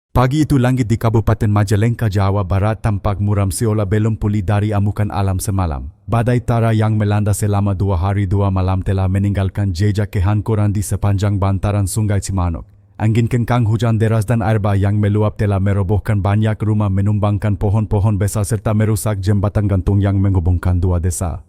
Pagi itu langit di Kabupaten Majalengka, Jawa Barat tampak muram seolah belum pulih dari amukan alam semalam. Badai Tara yang melanda selama 2 hari 2 malam telah meninggalkan jejak kehancuran di sepanjang bantaran Sungai Cimanuk. Angin kencang, hujan deras dan air bah yang meluap telah merobohkan banyak rumah, menumbangkan pohon-pohon besar serta merusak jembatan gantung yang menghubungkan dua desa.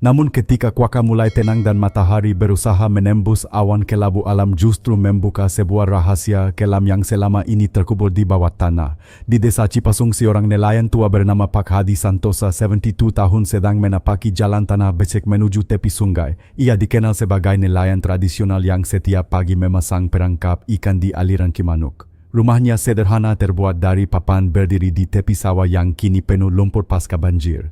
Namun ketika cuaca mulai tenang dan matahari berusaha menembus awan kelabu, alam justru membuka sebuah rahasia kelam yang selama ini terkubur di bawah tanah. Di desa Cipasung, seorang nelayan tua bernama Pak Hadi Santosa, 72 tahun, sedang menapaki jalan tanah becek menuju tepi sungai. Ia dikenal sebagai nelayan tradisional yang setiap pagi memasang perangkap ikan di aliran Cimanuk. Rumahnya sederhana, terbuat dari papan berdiri di tepi sawah yang kini penuh lumpur pasca banjir.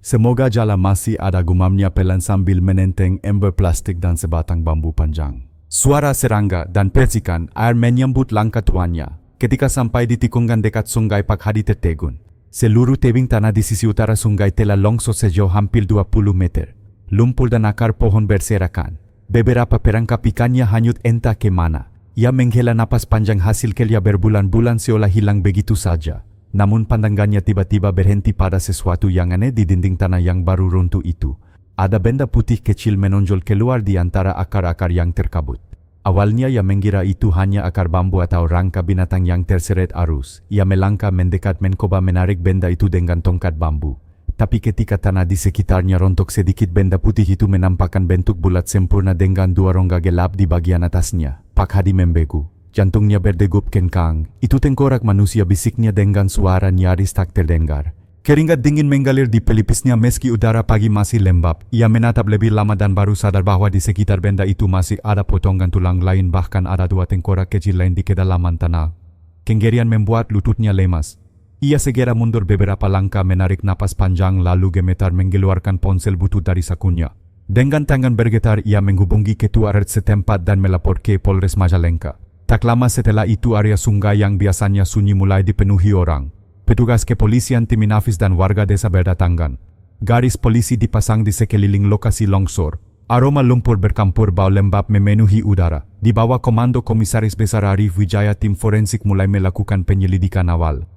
Semoga jala masih ada, gumamnya pelan sambil menenteng ember plastik dan sebatang bambu panjang. Suara serangga dan percikan air menyambut langkah tuannya. Ketika sampai di tikungan dekat sungai, Pak Hadi tertegun. Seluruh tebing tanah di sisi utara sungai telah longsor sejauh hampir 20 meter. Lumpur dan akar pohon berserakan. Beberapa perangkap ikannya hanyut entah ke mana. Ia menghela napas panjang hasil kerja berbulan-bulan seolah hilang begitu saja. Namun pandangannya tiba-tiba berhenti pada sesuatu yang aneh di dinding tanah yang baru runtuh itu. Ada benda putih kecil menonjol keluar di antara akar-akar yang terkabut. Awalnya ia mengira itu hanya akar bambu atau rangka binatang yang terseret arus. Ia melangkah mendekat, mencoba menarik benda itu dengan tongkat bambu. Tapi ketika tanah di sekitarnya rontok sedikit, benda putih itu menampakkan bentuk bulat sempurna dengan 2 rongga gelap di bagian atasnya. Pak Hadi membegu. Jantungnya berdegup kencang. Itu tengkorak manusia, bisiknya dengan suara nyaris tak terdengar. Keringat dingin mengalir di pelipisnya meski udara pagi masih lembab. Ia menatap lebih lama dan baru sadar bahwa di sekitar benda itu masih ada potongan tulang lain, bahkan ada 2 tengkorak kecil lain di kedalaman tanah. Kenggerian membuat lututnya lemas. Ia segera mundur beberapa langkah, menarik napas panjang, lalu gemetar mengeluarkan ponsel butut dari sakunya. Dengan tangan bergetar ia menghubungi ketua RT setempat dan melapor ke Polres Majalengka. Tak lama setelah itu area sungai yang biasanya sunyi mulai dipenuhi orang. Petugas kepolisian, tim Inafis dan warga desa berdatangan. Garis polisi dipasang di sekeliling lokasi longsor. Aroma lumpur bercampur bau lembab memenuhi udara. Di bawah komando Komisaris Besar Arif Wijaya, tim forensik mulai melakukan penyelidikan awal.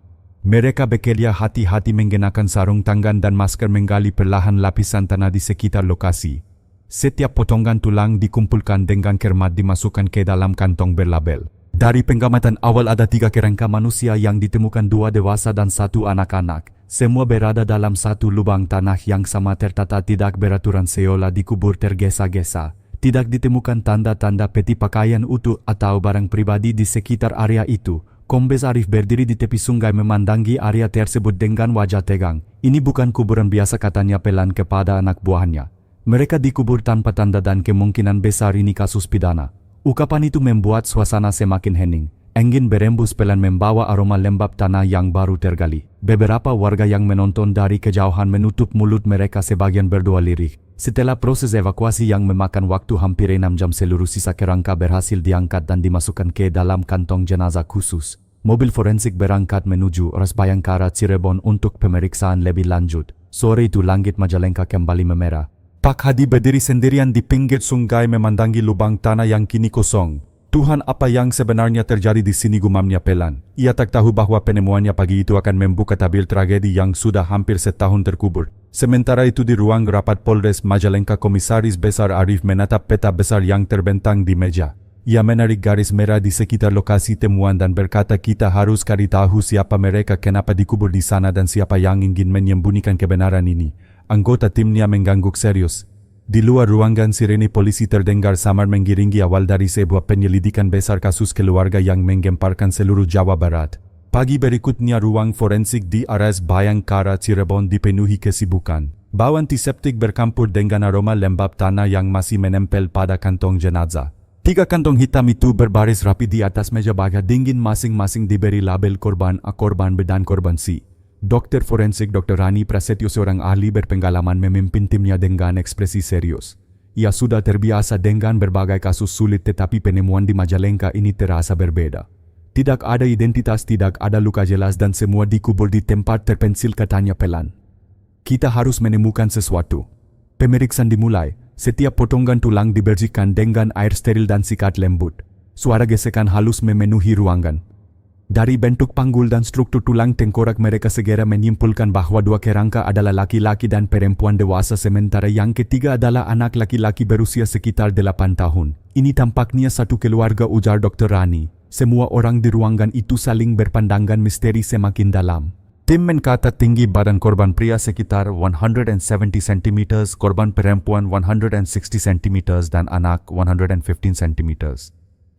Mereka bekerja hati-hati mengenakan sarung tangan dan masker, menggali perlahan lapisan tanah di sekitar lokasi. Setiap potongan tulang dikumpulkan dengan cermat, dimasukkan ke dalam kantong berlabel. Dari pengamatan awal ada 3 kerangka manusia yang ditemukan, 2 dewasa dan 1 anak-anak. Semua berada dalam satu lubang tanah yang sama, tertata tidak beraturan seolah dikubur tergesa-gesa. Tidak ditemukan tanda-tanda peti pakaian utuh atau barang pribadi di sekitar area itu. Kombes Arif berdiri di tepi sungai memandangi area tersebut dengan wajah tegang. Ini bukan kuburan biasa, katanya pelan kepada anak buahnya. Mereka dikubur tanpa tanda dan kemungkinan besar ini kasus pidana. Ungkapan itu membuat suasana semakin hening. Angin berembus pelan membawa aroma lembab tanah yang baru tergali. Beberapa warga yang menonton dari kejauhan menutup mulut mereka, sebagian berdoa lirih. Setelah proses evakuasi yang memakan waktu hampir 6 jam, seluruh sisa kerangka berhasil diangkat dan dimasukkan ke dalam kantong jenazah khusus. Mobil forensik berangkat menuju Rs Bayangkara Cirebon untuk pemeriksaan lebih lanjut. Sore itu langit Majalengka kembali memerah. Pak Hadi berdiri sendirian di pinggir sungai memandangi lubang tanah yang kini kosong. Tuhan, apa yang sebenarnya terjadi di sini, gumamnya pelan. Ia tak tahu bahwa penemuannya pagi itu akan membuka tabir tragedi yang sudah hampir setahun terkubur. Sementara itu di ruang rapat Polres Majalengka, Komisaris Besar Arif menatap peta besar yang terbentang di meja. Ia menarik garis merah di sekitar lokasi temuan dan berkata, kita harus cari tahu siapa mereka, kenapa dikubur di sana, dan siapa yang ingin menyembunyikan kebenaran ini. Anggota timnya mengangguk serius. Di luar ruangan sirene polisi terdengar samar mengiringi awal dari sebuah penyelidikan besar kasus keluarga yang menggemparkan seluruh Jawa Barat. Pagi berikutnya ruang forensik di Rs Bayangkara Cirebon dipenuhi kesibukan. Bau antiseptik bercampur dengan aroma lembab tanah yang masih menempel pada kantong jenazah. 3 kantong hitam itu berbaris rapi di atas meja baga dingin, masing-masing diberi label korban A, korban B dan korban C. Dokter forensik Dr. Rani Prasetyo, seorang ahli berpengalaman, memimpin timnya dengan ekspresi serius. Ia sudah terbiasa dengan berbagai kasus sulit, tetapi penemuan di Majalengka ini terasa berbeda. Tidak ada identitas, tidak ada luka jelas, dan semua dikubur di tempat terpencil, katanya pelan. Kita harus menemukan sesuatu. Pemeriksaan dimulai. Setiap potongan tulang dibersihkan dengan air steril dan sikat lembut. Suara gesekan halus memenuhi ruangan. Dari bentuk panggul dan struktur tulang tengkorak mereka segera menyimpulkan bahwa dua kerangka adalah laki-laki dan perempuan dewasa sementara yang ketiga adalah anak laki-laki berusia sekitar 8 tahun. Ini tampaknya satu keluarga, ujar Dr. Rani. Semua orang di ruangan itu saling berpandangan misteri semakin dalam. Tim mencatat tinggi badan korban pria sekitar 170 cm, korban perempuan 160 cm dan anak 115 cm.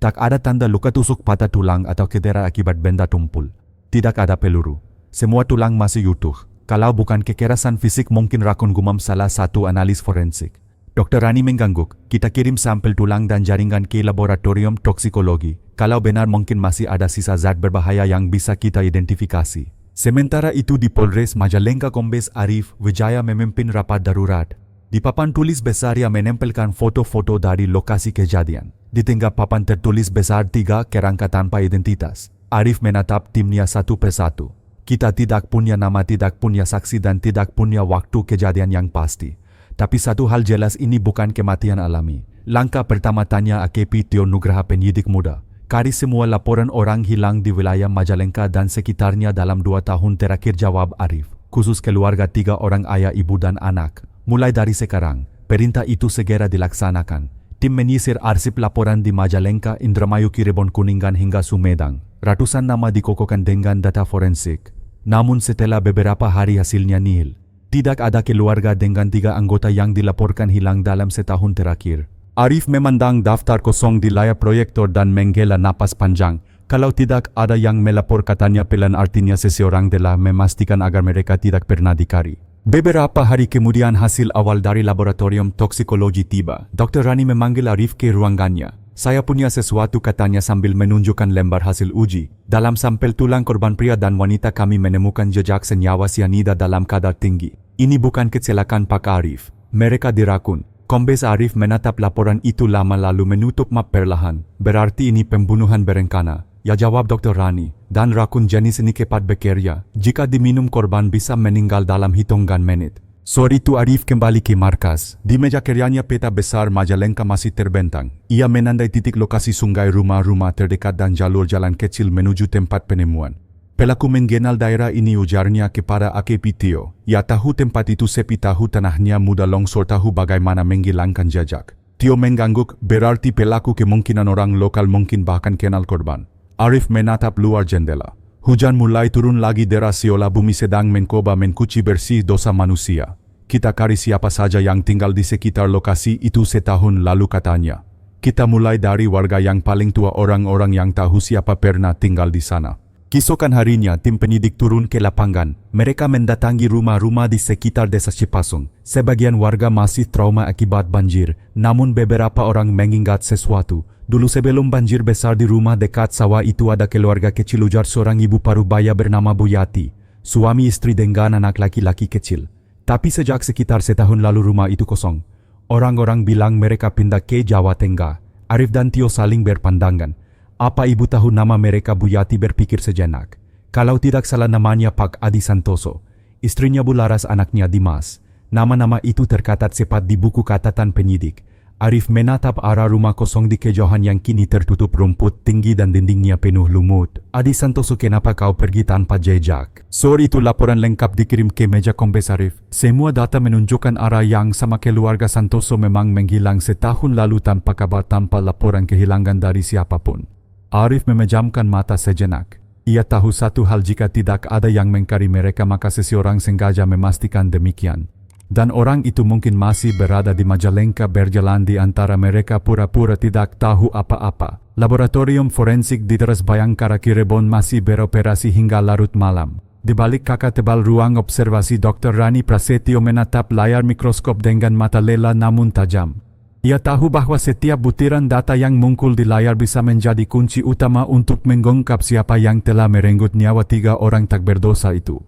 Tak ada tanda luka tusuk patah tulang atau cedera akibat benda tumpul. Tidak ada peluru. Semua tulang masih utuh. Kalau bukan kekerasan fisik mungkin rakun gumam salah satu analis forensik. Dr. Rani mengangguk, kita kirim sampel tulang dan jaringan ke laboratorium toksikologi. Kalau benar mungkin masih ada sisa zat berbahaya yang bisa kita identifikasi. Sementara itu di Polres Majalengka, Kombes Arif Wijaya memimpin rapat darurat. Di papan tulis besar yang menempelkan foto-foto dari lokasi kejadian. Di tengah papan tertulis besar 3 kerangka tanpa identitas. Arif menatap timnya satu persatu. Kita tidak punya nama, tidak punya saksi dan tidak punya waktu kejadian yang pasti. Tapi satu hal jelas, ini bukan kematian alami. Langkah pertama, tanya AKP Tio Nugraha, penyidik muda. Cari semua laporan orang hilang di wilayah Majalengka dan sekitarnya dalam 2 tahun terakhir, jawab Arif. Khusus keluarga 3 orang, ayah, ibu dan anak. Mulai dari sekarang, perintah itu segera dilaksanakan. Tim menyisir arsip laporan di Majalengka, Indramayu, Cirebon, Kuningan hingga Sumedang. Ratusan nama dikokohkan dengan data forensik. Namun setelah beberapa hari hasilnya nihil. Tidak ada keluarga dengan 3 anggota yang dilaporkan hilang dalam setahun terakhir. Arif memandang daftar kosong di layar proyektor dan menghela napas panjang. Kalau tidak ada yang melapor, katanya pelan, artinya seseorang telah memastikan agar mereka tidak pernah dicari. Beberapa hari kemudian hasil awal dari laboratorium toksikologi tiba. Dr. Rani memanggil Arif ke ruangannya. Saya punya sesuatu, katanya sambil menunjukkan lembar hasil uji. Dalam sampel tulang korban pria dan wanita kami menemukan jejak senyawa sianida dalam kadar tinggi. Ini bukan kecelakaan, Pak Arif. Mereka dirakun. Kombes Arif menatap laporan itu lama lalu menutup map perlahan. Berarti ini pembunuhan berencana. Ya, jawab Dr. Rani. Dan rakun jenis ini cepat bekerja. Jika diminum korban bisa meninggal dalam hitungan menit. Sore itu Arif kembali ke markas. Di meja kerjanya peta besar Majalengka masih terbentang. Ia menandai titik lokasi sungai, rumah-rumah terdekat dan jalur jalan kecil menuju tempat penemuan. Pelaku mengenal daerah ini, ujarnya kepada AKP Tio. Ia tahu tempat itu sepi, tahu tanahnya mudah longsor, tahu bagaimana menghilangkan jejak. Tio mengangguk, berarti pelaku kemungkinan orang lokal, mungkin bahkan kenal korban. Arif menatap luar jendela. Hujan mulai turun lagi deras seolah bumi sedang mencoba mencuci bersih dosa manusia. Kita cari siapa saja yang tinggal di sekitar lokasi itu setahun lalu, katanya. Kita mulai dari warga yang paling tua, orang-orang yang tahu siapa pernah tinggal di sana. Keesokan harinya, tim penyidik turun ke lapangan. Mereka mendatangi rumah-rumah di sekitar desa Cipasung. Sebagian warga masih trauma akibat banjir, namun beberapa orang mengingat sesuatu. Dulu sebelum banjir besar di rumah dekat sawah itu ada keluarga kecil, ujar seorang ibu parubaya bernama Bu Yati. Suami istri dengan anak laki-laki kecil. Tapi sejak sekitar setahun lalu rumah itu kosong. Orang-orang bilang mereka pindah ke Jawa Tengah. Arif dan Tio saling berpandangan. Apa ibu tahu nama mereka? Bu Yati berpikir sejenak. Kalau tidak salah namanya Pak Adi Santoso. Istrinya Bu Laras, anaknya Dimas. Nama-nama itu tercatat cepat di buku catatan penyidik. Arif menatap arah rumah kosong di kejauhan yang kini tertutup rumput tinggi dan dindingnya penuh lumut. Adi Santoso, kenapa kau pergi tanpa jejak? Sore itu laporan lengkap dikirim ke meja Kombes Arif. Semua data menunjukkan arah yang sama. Keluarga Santoso memang menghilang setahun lalu tanpa kabar, tanpa laporan kehilangan dari siapapun. Arif memejamkan mata sejenak. Ia tahu satu hal, jika tidak ada yang mencari mereka maka seseorang sengaja memastikan demikian. Dan orang itu mungkin masih berada di Majalengka, berjalan di antara mereka pura-pura tidak tahu apa-apa. Laboratorium forensik di Teras Bayangkara, Cirebon masih beroperasi hingga larut malam. Di balik kaca tebal ruang observasi, Dr. Rani Prasetyo menatap layar mikroskop dengan mata lela namun tajam. Ia tahu bahwa setiap butiran data yang muncul di layar bisa menjadi kunci utama untuk mengungkap siapa yang telah merenggut nyawa 3 orang tak berdosa itu.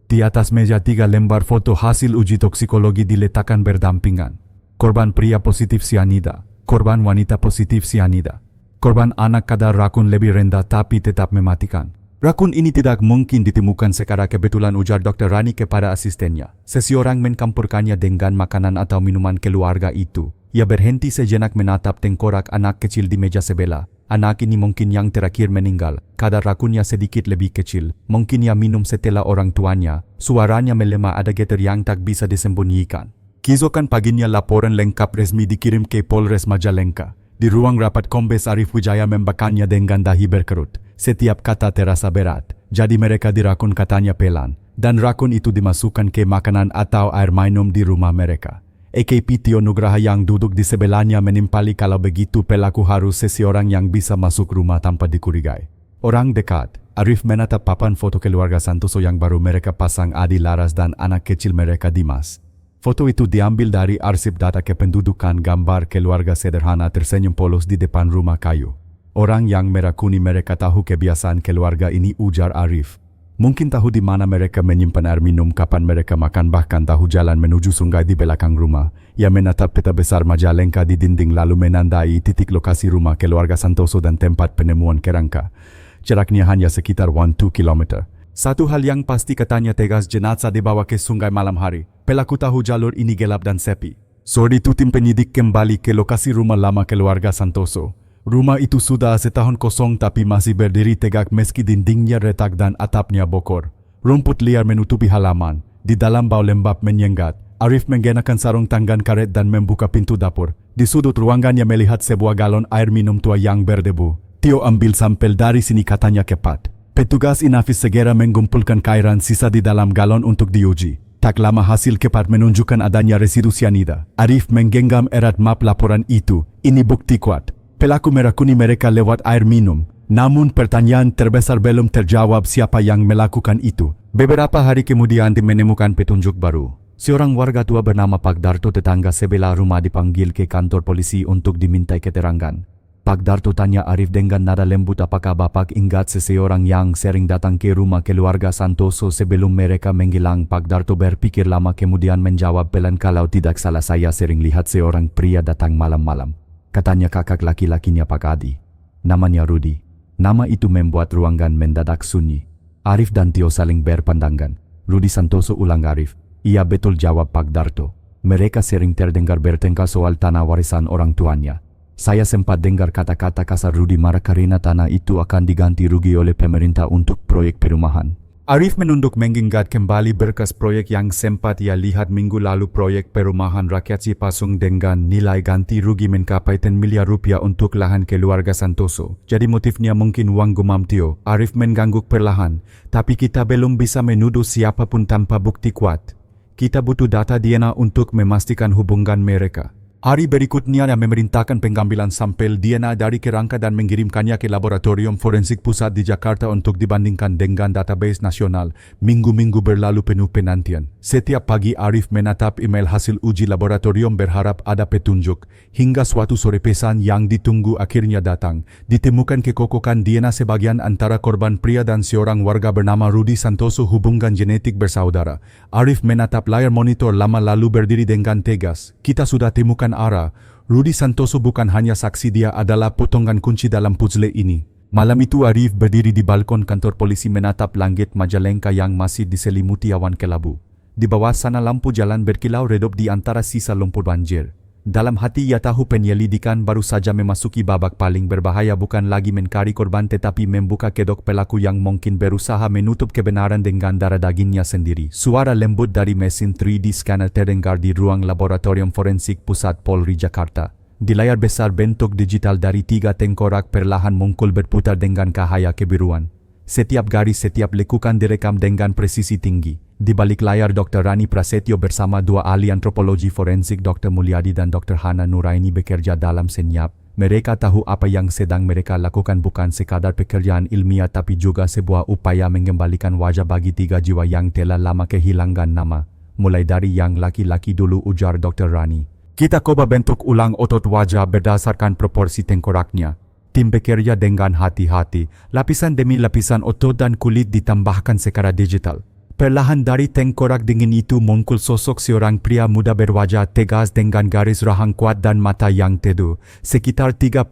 Di atas meja 3 lembar foto hasil uji toksikologi diletakkan berdampingan. Korban pria positif sianida, korban wanita positif sianida. Korban anak kadar rakun lebih rendah tapi tetap mematikan. Rakun ini tidak mungkin ditemukan secara kebetulan, ujar Dr. Rani kepada asistennya. Seseorang mencampurkannya dengan makanan atau minuman keluarga itu. Ia berhenti sejenak menatap tengkorak anak kecil di meja sebelah. Anak ini mungkin yang terakhir meninggal. Kadar racunnya sedikit lebih kecil. Mungkin ia minum setelah orang tuanya. Suaranya melemah, ada getar yang tak bisa disembunyikan. Keesokan paginya laporan lengkap resmi dikirim ke Polres Majalengka. Di ruang rapat Kombes Arif Wijaya membacakannya dengan dahi berkerut. Setiap kata terasa berat. Jadi mereka dirakun katanya pelan. Dan rakun itu dimasukkan ke makanan atau air minum di rumah mereka. AKP Tio Nugraha yang duduk di sebelahnya menimpali kalau begitu pelaku harus seseorang yang bisa masuk rumah tanpa dicurigai. Orang dekat, Arif menatap papan foto keluarga Santoso yang baru mereka pasang, Adi Laras dan anak kecil mereka Dimas. Foto itu diambil dari arsip data kependudukan, gambar keluarga sederhana tersenyum polos di depan rumah kayu. Orang yang merakuni mereka tahu kebiasaan keluarga ini, ujar Arif. Mungkin tahu di mana mereka menyimpan air minum, kapan mereka makan, bahkan tahu jalan menuju sungai di belakang rumah. Ia menatap peta besar Majalengka di dinding lalu menandai titik lokasi rumah keluarga Santoso dan tempat penemuan kerangka. Jaraknya hanya sekitar 1-2 km. Satu hal yang pasti, katanya tegas, jenazah dibawa ke sungai malam hari. Pelaku tahu jalur ini gelap dan sepi. Sore itu tim penyidik kembali ke lokasi rumah lama keluarga Santoso. Rumah itu sudah setahun kosong tapi masih berdiri tegak meski dindingnya retak dan atapnya bocor. Rumput liar menutupi halaman. Di dalam bau lembab menyengat. Arif menggenakan sarung tangan karet dan membuka pintu dapur. Di sudut ruangannya melihat sebuah galon air minum tua yang berdebu. Tio, ambil sampel dari sini, katanya kepat. Petugas Inafis segera mengumpulkan cairan sisa di dalam galon untuk diuji. Tak lama hasil kepat menunjukkan adanya residu sianida. Arif menggenggam erat map laporan itu. Ini bukti kuat. Pelaku merakuni mereka lewat air minum. Namun pertanyaan terbesar belum terjawab, siapa yang melakukan itu. Beberapa hari kemudian tim menemukan petunjuk baru. Seorang warga tua bernama Pak Darto, tetangga sebelah rumah, dipanggil ke kantor polisi untuk dimintai keterangan. Pak Darto tanya Arif dengan nada lembut, apakah Bapak ingat seseorang yang sering datang ke rumah keluarga Santoso sebelum mereka menghilang? Pak Darto berpikir lama kemudian menjawab pelan, kalau tidak salah saya sering lihat seorang pria datang malam-malam. Katanya kakak laki-lakinya Pak Adi. Namanya Rudi. Nama itu membuat ruangan mendadak sunyi. Arif dan Tio saling berpandangan. Rudi Santoso, ulang Arif. Iya betul, jawab Pak Darto. Mereka sering terdengar bertengkar soal tanah warisan orang tuanya. Saya sempat dengar kata-kata kasar Rudi marah karena tanah itu akan diganti rugi oleh pemerintah untuk proyek perumahan. Arif menunduk mengingat kembali berkas proyek yang sempat ia lihat minggu lalu, proyek perumahan rakyat Cipasung dengan nilai ganti rugi mencapai 10 miliar rupiah untuk lahan keluarga Santoso. Jadi motifnya mungkin uang, gumam Tio. Arif mengangguk perlahan. Tapi kita belum bisa menuduh siapapun tanpa bukti kuat. Kita butuh data DNA untuk memastikan hubungan mereka. Hari berikutnya dia memerintahkan pengambilan sampel DNA dari kerangka dan mengirimkannya ke Laboratorium Forensik Pusat di Jakarta untuk dibandingkan dengan database nasional. Minggu-minggu berlalu penuh penantian. Setiap pagi Arif menatap email hasil uji laboratorium berharap ada petunjuk. Hingga suatu sore pesan yang ditunggu akhirnya datang. Ditemukan kekokokan DNA sebagian antara korban pria dan seorang warga bernama Rudi Santoso, hubungan genetik bersaudara. Arif menatap layar monitor lama lalu berdiri dengan tegas. Kita sudah temukan arah. Rudi Santoso bukan hanya saksi, dia adalah potongan kunci dalam puzzle ini. Malam itu Arif berdiri di balkon kantor polisi menatap langit Majalengka yang masih diselimuti awan kelabu. Di bawah sana lampu jalan berkilau redup di antara sisa lumpur banjir. Dalam hati ia tahu penyelidikan baru saja memasuki babak paling berbahaya, bukan lagi mencari korban tetapi membuka kedok pelaku yang mungkin berusaha menutup kebenaran dengan darah dagingnya sendiri. Suara lembut dari mesin 3D scanner terdengar di ruang Laboratorium Forensik Pusat Polri Jakarta. Di layar besar bentuk digital dari 3 tengkorak perlahan muncul berputar dengan cahaya kebiruan. Setiap garis, setiap lekukan direkam dengan presisi tinggi. Di balik layar Dr. Rani Prasetyo bersama 2 ahli antropologi forensik, Dr. Mulyadi dan Dr. Hana Nuraini, bekerja dalam senyap. Mereka tahu apa yang sedang mereka lakukan bukan sekadar pekerjaan ilmiah tapi juga sebuah upaya mengembalikan wajah bagi 3 jiwa yang telah lama kehilangan nama. Mulai dari yang laki-laki dulu, ujar Dr. Rani. Kita coba bentuk ulang otot wajah berdasarkan proporsi tengkoraknya. Tim bekerja dengan hati-hati. Lapisan demi lapisan otot dan kulit ditambahkan secara digital. Perlahan dari tengkorak dingin itu muncul sosok seorang pria muda berwajah tegas dengan garis rahang kuat dan mata yang teduh. Sekitar 32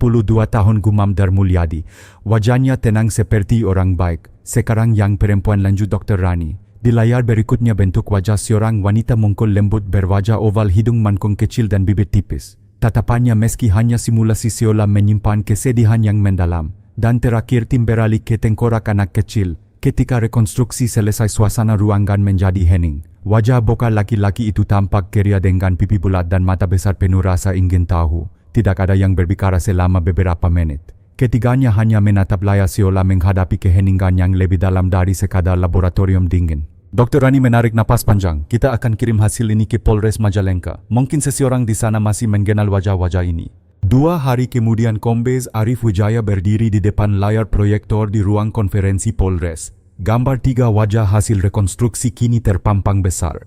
tahun, gumam Mulyadi. Wajahnya tenang seperti orang baik. Sekarang yang perempuan, lanjut Dr. Rani. Di layar berikutnya bentuk wajah seorang wanita muncul lembut berwajah oval, hidung mancung kecil dan bibir tipis. Tatapannya meski hanya simulasi seolah menyimpan kesedihan yang mendalam. Dan terakhir tim beralih ke tengkorak anak kecil. Ketika rekonstruksi selesai suasana ruangan menjadi hening. Wajah bokal laki-laki itu tampak ceria dengan pipi bulat dan mata besar penuh rasa ingin tahu. Tidak ada yang berbicara selama beberapa menit. Ketiganya hanya menatap layar seolah menghadapi keheningan yang lebih dalam dari sekadar laboratorium dingin. Dr. Rani menarik napas panjang. Kita akan kirim hasil ini ke Polres Majalengka. Mungkin seseorang di sana masih mengenal wajah-wajah ini. 2 hari kemudian Kombes Arif Wijaya berdiri di depan layar proyektor di ruang konferensi Polres. Gambar 3 wajah hasil rekonstruksi kini terpampang besar.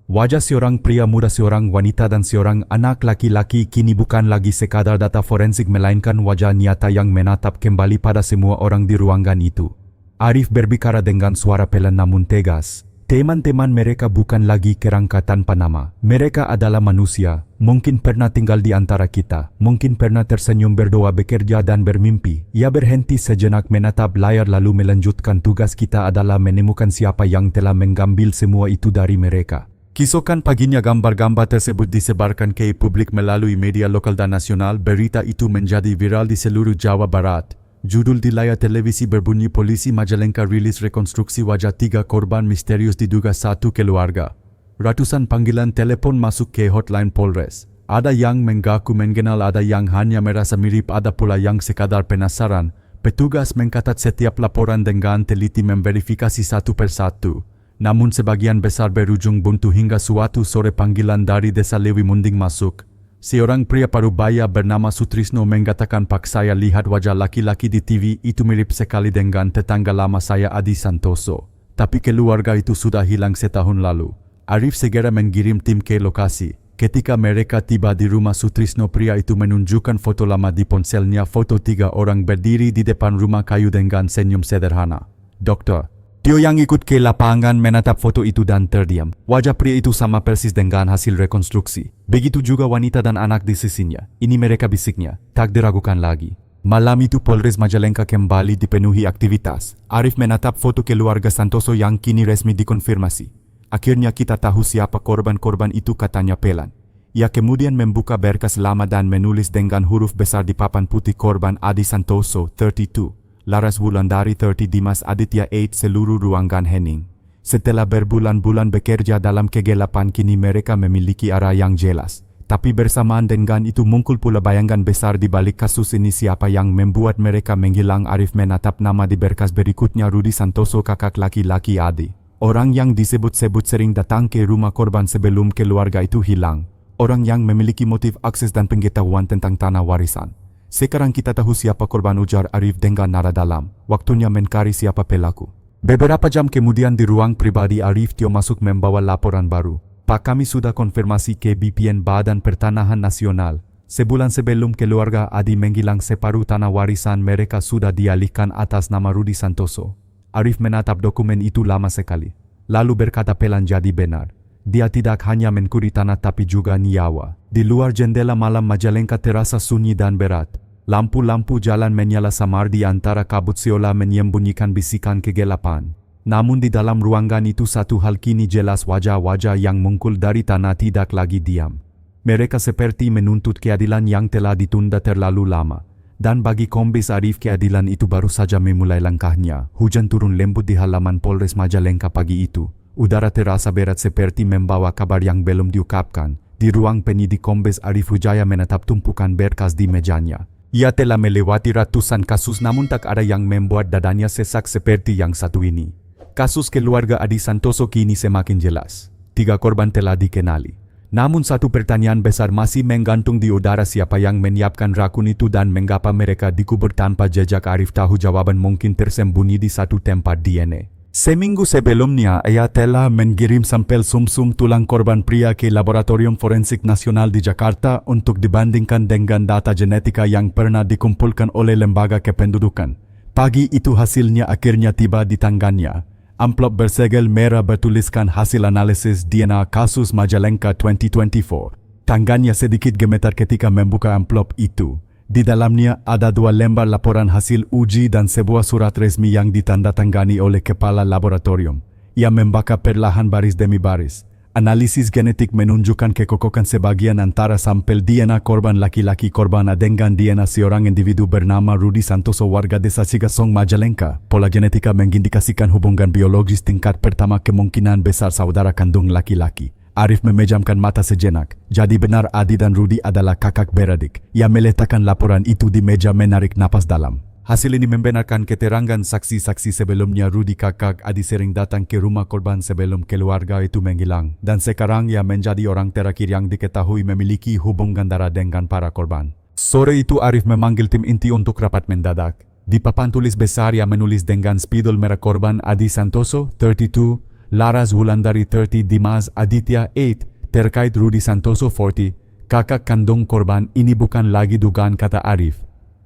Wajah seorang pria muda, seorang wanita dan seorang anak laki-laki kini bukan lagi sekadar data forensik melainkan wajah nyata yang menatap kembali pada semua orang di ruangan itu. Arif berbicara dengan suara pelan namun tegas. Teman-teman mereka bukan lagi kerangka tanpa nama. Mereka adalah manusia. Mungkin pernah tinggal di antara kita. Mungkin pernah tersenyum, berdoa, bekerja dan bermimpi. Ia berhenti sejenak menatap layar lalu melanjutkan, tugas kita adalah menemukan siapa yang telah mengambil semua itu dari mereka. Keesokan paginya gambar-gambar tersebut disebarkan ke publik melalui media lokal dan nasional. Berita itu menjadi viral di seluruh Jawa Barat. Judul di layar televisi berbunyi, Polisi Majalengka rilis rekonstruksi wajah 3 korban misterius diduga satu keluarga. Ratusan panggilan telepon masuk ke hotline Polres. Ada yang mengaku mengenal, ada yang hanya merasa mirip, ada pula yang sekadar penasaran. Petugas mencatat setiap laporan dengan teliti memverifikasi satu persatu. Namun sebagian besar berujung buntu hingga suatu sore panggilan dari Desa Lewi Munding masuk. Seorang pria parubaya bernama Sutrisno mengatakan, "Pak, saya lihat wajah laki-laki di TV itu mirip sekali dengan tetangga lama saya, Adi Santoso. Tapi keluarga itu sudah hilang setahun lalu." Arif segera mengirim tim ke lokasi. Ketika mereka tiba di rumah Sutrisno, pria itu menunjukkan foto lama di ponselnya, foto 3 orang berdiri di depan rumah kayu dengan senyum sederhana. Dokter Tio yang ikut ke lapangan menatap foto itu dan terdiam. Wajah pria itu sama persis dengan hasil rekonstruksi. Begitu juga wanita dan anak di sisinya. Ini mereka, bisiknya. Tak diragukan lagi. Malam itu Polres Majalengka kembali dipenuhi aktivitas. Arif menatap foto keluarga Santoso yang kini resmi dikonfirmasi. "Akhirnya kita tahu siapa korban-korban itu," katanya pelan. Ia kemudian membuka berkas lama dan menulis dengan huruf besar di papan putih, "Korban Adi Santoso, 32. Laras Wulandari 30, Dimas Aditya 8." Seluruh ruangan hening. Setelah berbulan-bulan bekerja dalam kegelapan, kini mereka memiliki arah yang jelas. Tapi bersamaan dengan itu muncul pula bayangan besar di balik kasus ini. Siapa yang membuat mereka menghilang? Arif menatap nama di berkas berikutnya, Rudi Santoso, kakak laki-laki Adi. Orang yang disebut-sebut sering datang ke rumah korban sebelum keluarga itu hilang. Orang yang memiliki motif, akses dan pengetahuan tentang tanah warisan. "Sekarang kita tahu siapa korban," ujar Arif dengan nada dalam. "Waktunya mencari siapa pelaku." Beberapa jam kemudian di ruang pribadi Arif, Tio masuk membawa laporan baru. "Pak, kami sudah konfirmasi ke BPN Badan Pertanahan Nasional. Sebulan sebelum keluarga Adi menghilang, separuh tanah warisan mereka sudah dialihkan atas nama Rudi Santoso." Arif menatap dokumen itu lama sekali. Lalu berkata pelan, "Jadi benar. Dia tidak hanya mencuri tanah tapi juga nyawa." Di luar jendela malam Majalengka terasa sunyi dan berat. Lampu-lampu jalan menyala samar di antara kabut seolah menyembunyikan bisikan kegelapan. Namun di dalam ruangan itu satu hal kini jelas, wajah-wajah yang muncul dari tanah tidak lagi diam. Mereka seperti menuntut keadilan yang telah ditunda terlalu lama. Dan bagi Kombes Arif, keadilan itu baru saja memulai langkahnya. Hujan turun lembut di halaman Polres Majalengka pagi itu. Udara terasa berat seperti membawa kabar yang belum diungkapkan. Di ruang penyidik, Kombes Arif Wijaya menatap tumpukan berkas di mejanya. Ia telah melewati ratusan kasus namun tak ada yang membuat dadanya sesak seperti yang satu ini. Kasus keluarga Adi Santoso kini semakin jelas. 3 korban telah dikenali. Namun satu pertanyaan besar masih menggantung di udara, siapa yang menyiapkan rakun itu dan mengapa mereka dikubur tanpa jejak? Arif tahu jawaban, mungkin tersembunyi di satu tempat DNA. Seminggu sebelumnya, ia telah mengirim sampel sumsum tulang korban pria ke Laboratorium Forensik Nasional di Jakarta untuk dibandingkan dengan data genetika yang pernah dikumpulkan oleh Lembaga Kependudukan. Pagi itu hasilnya akhirnya tiba di tangannya. Amplop bersegel merah bertuliskan hasil analisis DNA kasus Majalengka 2024. Tangannya sedikit gemetar ketika membuka amplop itu. Di dalamnya ada 2 lembar laporan hasil uji dan sebuah surat resmi yang ditandatangani oleh kepala laboratorium. Ia membaca perlahan baris demi baris. Analisis genetik menunjukkan kekokohan sebagian antara sampel DNA korban laki-laki korban dengan DNA seorang individu bernama Rudy Santoso warga desa Sigasong, Majalengka. Pola genetika mengindikasikan hubungan biologis tingkat pertama, kemungkinan besar saudara kandung laki-laki. Arif memejamkan mata sejenak. Jadi benar Adi dan Rudy adalah kakak beradik. Ia meletakkan laporan itu di meja, menarik napas dalam. Hasil ini membenarkan keterangan saksi-saksi sebelumnya. Rudy kakak Adi sering datang ke rumah korban sebelum keluarga itu menghilang. Dan sekarang ia menjadi orang terakhir yang diketahui memiliki hubungan darah dengan para korban. Sore itu Arif memanggil tim inti untuk rapat mendadak. Di papan tulis besar ia menulis dengan spidol merah korban Adi Santoso, 32, Laras Wulandari 30, Dimas Aditya 8, terkait Rudy Santoso 40, kakak kandung korban. Ini bukan lagi dugaan, kata Arif.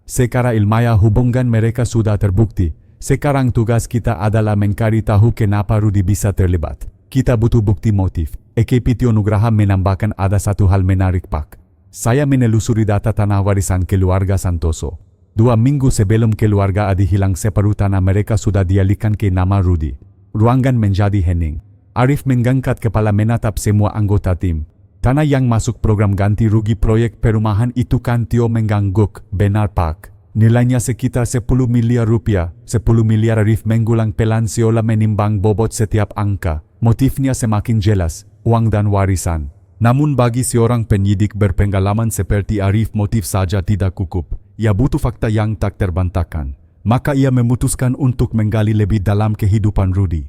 Secara ilmiah hubungan mereka sudah terbukti. Sekarang tugas kita adalah mencari tahu kenapa Rudy bisa terlibat. Kita butuh bukti motif. EKP Tio Nugraha menambahkan ada satu hal menarik, Pak. Saya menelusuri data tanah warisan keluarga Santoso. 2 minggu sebelum keluarga Adi hilang, separuh tanah mereka sudah dialihkan ke nama Rudy. Ruangan menjadi hening. Arif mengangkat kepala menatap semua anggota tim. Tanah yang masuk program ganti rugi proyek perumahan itu kan, Tio mengangguk. Benar, Pak. Nilainya sekitar 10 miliar rupiah. 10 miliar. Arif menggulang pelan seolah menimbang bobot setiap angka. Motifnya semakin jelas, uang dan warisan. Namun bagi seorang penyidik berpengalaman seperti Arif, motif saja tidak cukup. Ia butuh fakta yang tak terbantahkan. Maka ia memutuskan untuk menggali lebih dalam kehidupan Rudy.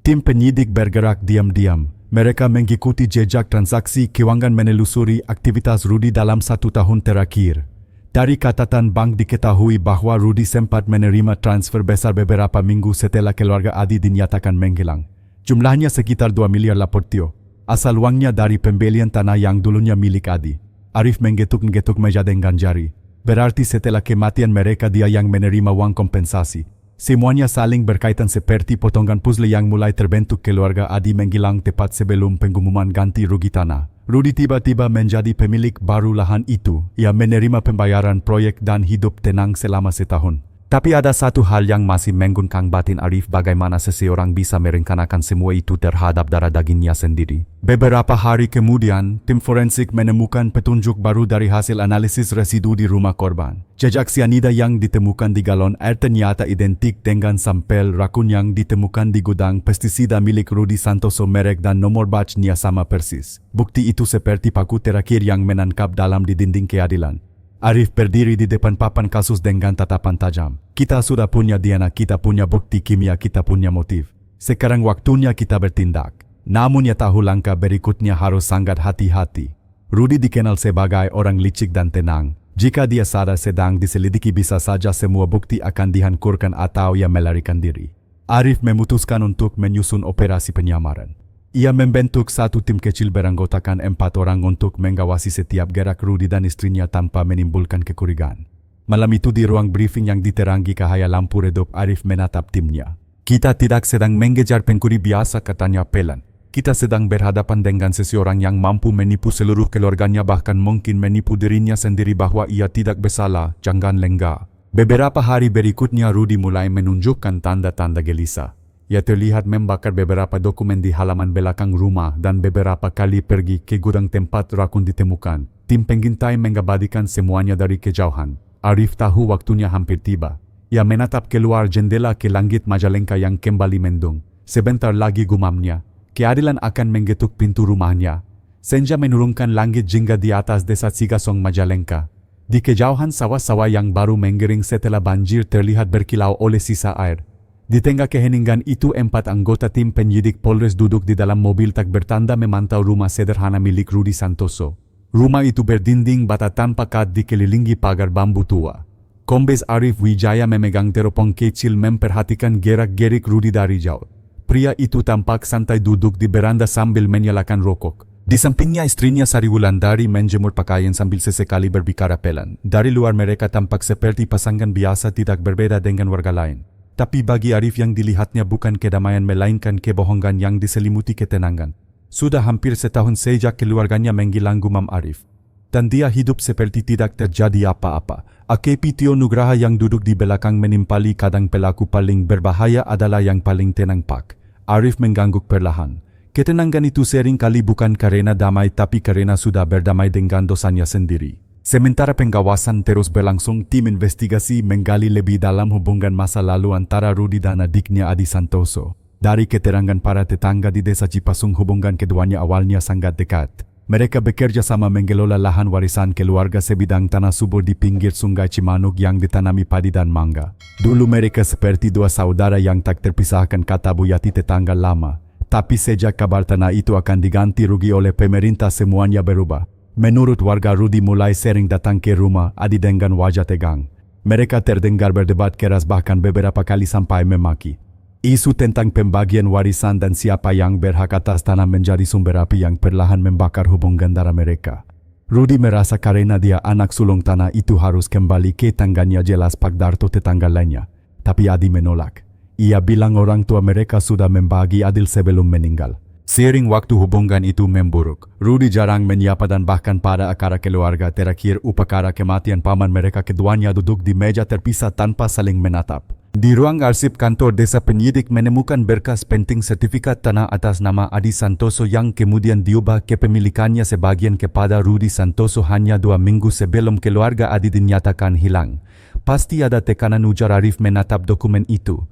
Tim penyidik bergerak diam-diam. Mereka mengikuti jejak transaksi keuangan, menelusuri aktivitas Rudy dalam 1 tahun terakhir. Dari catatan bank diketahui bahwa Rudy sempat menerima transfer besar beberapa minggu setelah keluarga Adi dinyatakan menghilang. Jumlahnya sekitar 2 miliar, lapor Tio. Asal uangnya dari pembelian tanah yang dulunya milik Adi. Arif menggetuk-getuk meja dengan jari. Berarti setelah kematian mereka dia yang menerima uang kompensasi. Semuanya saling berkaitan seperti potongan puzzle yang mulai terbentuk. Keluarga Adi menghilang tepat sebelum pengumuman ganti rugi tanah. Rudy tiba-tiba menjadi pemilik baru lahan itu. Ia menerima pembayaran proyek dan hidup tenang selama setahun. Tapi ada satu hal yang masih mengguncang batin Arif, bagaimana seseorang bisa merencanakan semua itu terhadap darah dagingnya sendiri. Beberapa hari kemudian, tim forensik menemukan petunjuk baru dari hasil analisis residu di rumah korban. Jejak sianida yang ditemukan di galon air ternyata identik dengan sampel rakun yang ditemukan di gudang pestisida milik Rudy Santoso, merek dan nomor batchnya sama persis. Bukti itu seperti paku terakhir yang menangkap dalam di dinding keadilan. Arif berdiri di depan papan kasus dengan tatapan tajam. Kita sudah punya DNA, kita punya bukti kimia, kita punya motif. Sekarang waktunya kita bertindak. Namun ya tahu langkah berikutnya harus sangat hati-hati. Rudy dikenal sebagai orang licik dan tenang. Jika dia sadar sedang diselidiki, bisa saja semua bukti akan dihancurkan atau ia melarikan diri. Arif memutuskan untuk menyusun operasi penyamaran. Ia membentuk satu tim kecil beranggotakan 4 orang untuk mengawasi setiap gerak Rudy dan istrinya tanpa menimbulkan kecurigaan. Malam itu di ruang briefing yang diterangi cahaya lampu redup, Arif menatap timnya. Kita tidak sedang mengejar pencuri biasa, katanya pelan. Kita sedang berhadapan dengan seseorang yang mampu menipu seluruh keluarganya, bahkan mungkin menipu dirinya sendiri bahwa ia tidak bersalah. Jangan lengah. Beberapa hari berikutnya Rudy mulai menunjukkan tanda-tanda gelisah. Ia terlihat membakar beberapa dokumen di halaman belakang rumah dan beberapa kali pergi ke gudang tempat rakun ditemukan. Tim pengintai mengabadikan semuanya dari kejauhan. Arif tahu waktunya hampir tiba. Ia menatap keluar jendela ke langit Majalengka yang kembali mendung. Sebentar lagi, gumamnya, keadilan akan menggetuk pintu rumahnya. Senja menurunkan langit jingga di atas desa Sigasong, Majalengka. Di kejauhan sawah-sawah yang baru menggering setelah banjir terlihat berkilau oleh sisa air. Di tengah keheningan itu, 4 anggota tim penyidik Polres duduk di dalam mobil tak bertanda memantau rumah sederhana milik Rudy Santoso. Rumah itu berdinding bata tanpa kat, dikelilingi pagar bambu tua. Kombes Arif Wijaya memegang teropong kecil memperhatikan gerak-gerik Rudy dari jauh. Pria itu tampak santai duduk di beranda sambil menyalakan rokok. Di sampingnya istrinya Sari Wulandari menjemur pakaian sambil sesekali berbicara pelan. Dari luar mereka tampak seperti pasangan biasa, tidak berbeda dengan warga lain. Tapi bagi Arif yang dilihatnya bukan kedamaian melainkan kebohongan yang diselimuti ketenangan. Sudah hampir setahun sejak keluarganya menghilang, gumam Arif. Dan dia hidup seperti tidak terjadi apa-apa. AKP Tio Nugraha yang duduk di belakang menimpali kadang pelaku paling berbahaya adalah yang paling tenang, Pak. Arif mengangguk perlahan. Ketenangan itu sering kali bukan karena damai tapi karena sudah berdamai dengan dosanya sendiri. Sementara pengawasan terus berlangsung, tim investigasi menggali lebih dalam hubungan masa lalu antara Rudy dan adiknya Adi Santoso. Dari keterangan para tetangga di desa Cipasung, hubungan keduanya awalnya sangat dekat. Mereka bekerja sama mengelola lahan warisan keluarga sebidang tanah subur di pinggir sungai Cimanuk yang ditanami padi dan mangga. Dulu mereka seperti dua saudara yang tak terpisahkan, kata Bu Yati, tetangga lama. Tapi sejak kabar tanah itu akan diganti rugi oleh pemerintah, semuanya berubah. Menurut warga, Rudy mulai sering datang ke rumah Adi dengan wajah tegang. Mereka terdengar berdebat keras, bahkan beberapa kali sampai memaki. Isu tentang pembagian warisan dan siapa yang berhak atas tanah menjadi sumber api yang perlahan membakar hubungan darah mereka. Rudy merasa karena dia anak sulung tanah itu harus kembali ke tangannya, jelas Pak Darto tetangga lainnya. Tapi Adi menolak. Ia bilang orang tua mereka sudah membagi adil sebelum meninggal. Seiring waktu hubungan itu memburuk. Rudy jarang menyapa dan bahkan pada acara keluarga terakhir upacara kematian paman mereka, keduanya duduk di meja terpisah tanpa saling menatap. Di ruang arsip kantor desa, penyidik menemukan berkas penting sertifikat tanah atas nama Adi Santoso yang kemudian diubah kepemilikannya sebagian kepada Rudy Santoso hanya 2 minggu sebelum keluarga Adi dinyatakan hilang. Pasti ada tekanan, ujar Arif menatap dokumen itu.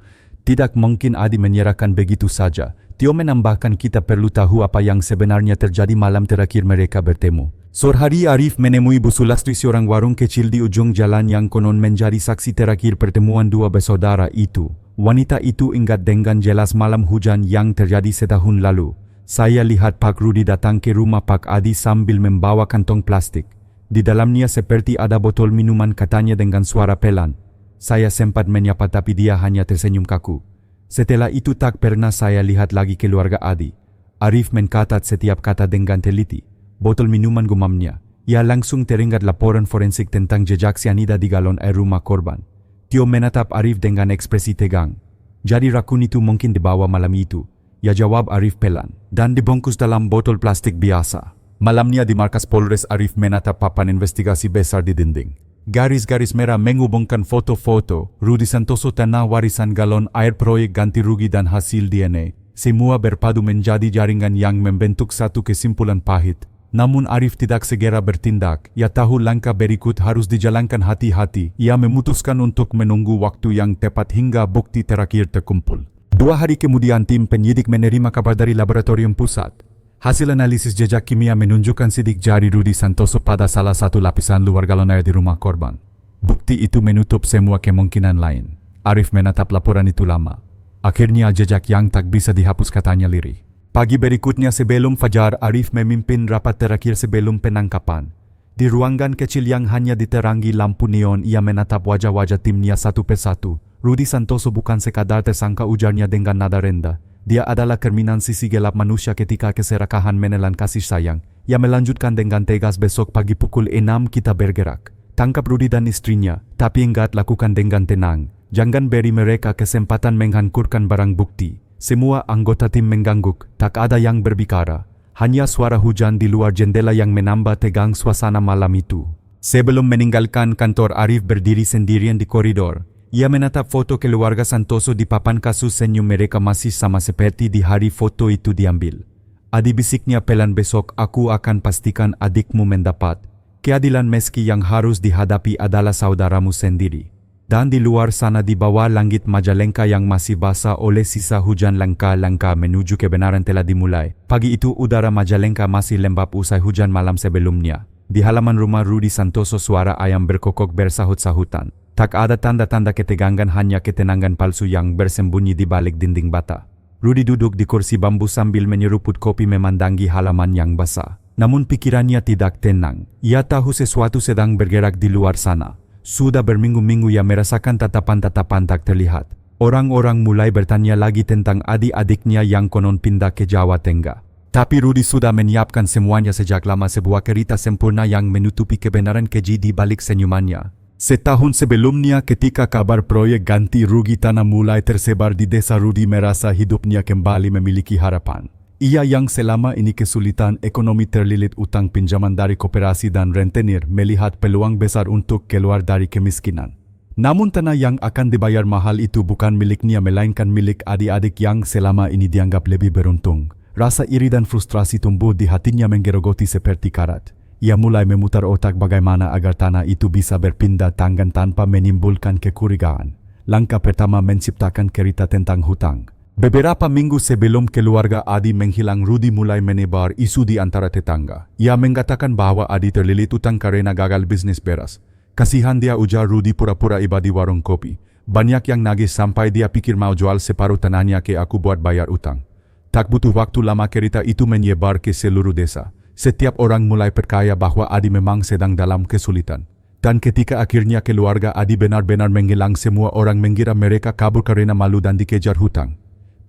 Tidak mungkin Adi menyerahkan begitu saja. Tio menambahkan, kita perlu tahu apa yang sebenarnya terjadi malam terakhir mereka bertemu. Sore hari Arif menemui Bu Sulastri, seorang warung kecil di ujung jalan yang konon menjadi saksi terakhir pertemuan dua bersaudara itu. Wanita itu ingat dengan jelas malam hujan yang terjadi setahun lalu. Saya lihat Pak Rudy datang ke rumah Pak Adi sambil membawa kantong plastik. Di dalamnya seperti ada botol minuman, katanya dengan suara pelan. Saya sempat menyapa tapi dia hanya tersenyum kaku. Setelah itu tak pernah saya lihat lagi keluarga Adi. Arif mencatat setiap kata dengan teliti. Botol minuman, gumamnya. Ia langsung teringat laporan forensik tentang jejak sianida di galon air rumah korban. Tio menatap Arif dengan ekspresi tegang. Jadi rakun itu mungkin dibawa malam itu. Ya, jawab Arif pelan. Dan dibungkus dalam botol plastik biasa. Malamnya di markas Polres, Arif menatap papan investigasi besar di dinding. Garis-garis merah menghubungkan foto-foto Rudy Santoso, tanah warisan, galon air, proyek ganti rugi dan hasil DNA. Semua berpadu menjadi jaringan yang membentuk satu kesimpulan pahit. Namun Arif tidak segera bertindak. Ia tahu langkah berikut harus dijalankan hati-hati. Ia memutuskan untuk menunggu waktu yang tepat hingga bukti terakhir terkumpul. 2 hari kemudian tim penyidik menerima kabar dari laboratorium pusat. Hasil analisis jejak kimia menunjukkan sidik jari Rudy Santoso pada salah satu lapisan luar galon air di rumah korban. Bukti itu menutup semua kemungkinan lain. Arif menatap laporan itu lama. Akhirnya jejak yang tak bisa dihapus, katanya lirih. Pagi berikutnya sebelum fajar, Arif memimpin rapat terakhir sebelum penangkapan. Di ruangan kecil yang hanya diterangi lampu neon, ia menatap wajah-wajah timnya satu persatu. Rudy Santoso bukan sekadar tersangka, ujarnya dengan nada rendah. Dia adalah cerminan sisi gelap manusia ketika keserakahan menelan kasih sayang. Ia melanjutkan dengan tegas, besok pagi pukul 6 kita bergerak. Tangkap Rudy dan istrinya, tapi ingat, lakukan dengan tenang. Jangan beri mereka kesempatan menghancurkan barang bukti. Semua anggota tim mengangguk, tak ada yang berbicara. Hanya suara hujan di luar jendela yang menambah tegang suasana malam itu. Sebelum meninggalkan kantor, Arif berdiri sendirian di koridor. Ia menatap foto keluarga Santoso di papan kasus, senyum mereka masih sama seperti di hari foto itu diambil. Adi, bisiknya pelan, besok aku akan pastikan adikmu mendapat keadilan meski yang harus dihadapi adalah saudaramu sendiri. Dan di luar sana, di bawah langit Majalengka yang masih basah oleh sisa hujan, langkah-langkah menuju kebenaran telah dimulai. Pagi itu udara Majalengka masih lembab usai hujan malam sebelumnya. Di halaman rumah Rudy Santoso, suara ayam berkokok bersahut-sahutan. Tak ada tanda-tanda ketegangan, hanya ketenangan palsu yang bersembunyi di balik dinding bata. Rudy duduk di kursi bambu sambil menyeruput kopi memandangi halaman yang basah. Namun pikirannya tidak tenang. Ia tahu sesuatu sedang bergerak di luar sana. Sudah berminggu-minggu ia merasakan tatapan-tatapan tak terlihat. Orang-orang mulai bertanya lagi tentang adik-adiknya yang konon pindah ke Jawa Tengah. Tapi Rudy sudah menyiapkan semuanya sejak lama, sebuah cerita sempurna yang menutupi kebenaran keji di balik senyumannya. Setahun sebelumnya, ketika kabar proyek ganti rugi tanah mulai tersebar di desa, Rudy merasa hidupnya kembali memiliki harapan. Ia yang selama ini kesulitan ekonomi, terlilit utang pinjaman dari koperasi dan rentenir, melihat peluang besar untuk keluar dari kemiskinan. Namun tanah yang akan dibayar mahal itu bukan miliknya, melainkan milik adik-adik yang selama ini dianggap lebih beruntung. Rasa iri dan frustrasi tumbuh di hatinya menggerogoti seperti karat. Ia mulai memutar otak bagaimana agar tanah itu bisa berpindah tangan tanpa menimbulkan kecurigaan. Langkah pertama menciptakan cerita tentang hutang. Beberapa minggu sebelum keluarga Adi menghilang, Rudy mulai menebar isu di antara tetangga. Ia mengatakan bahwa Adi terlilit utang karena gagal bisnis beras. Kasihan dia, ujar Rudy pura-pura iba di warung kopi. Banyak yang nagih sampai dia pikir mau jual separuh tanahnya ke aku buat bayar utang. Tak butuh waktu lama cerita itu menyebar ke seluruh desa. Setiap orang mulai percaya bahwa Adi memang sedang dalam kesulitan. Dan ketika akhirnya keluarga Adi benar-benar menghilang, semua orang mengira mereka kabur karena malu dan dikejar hutang.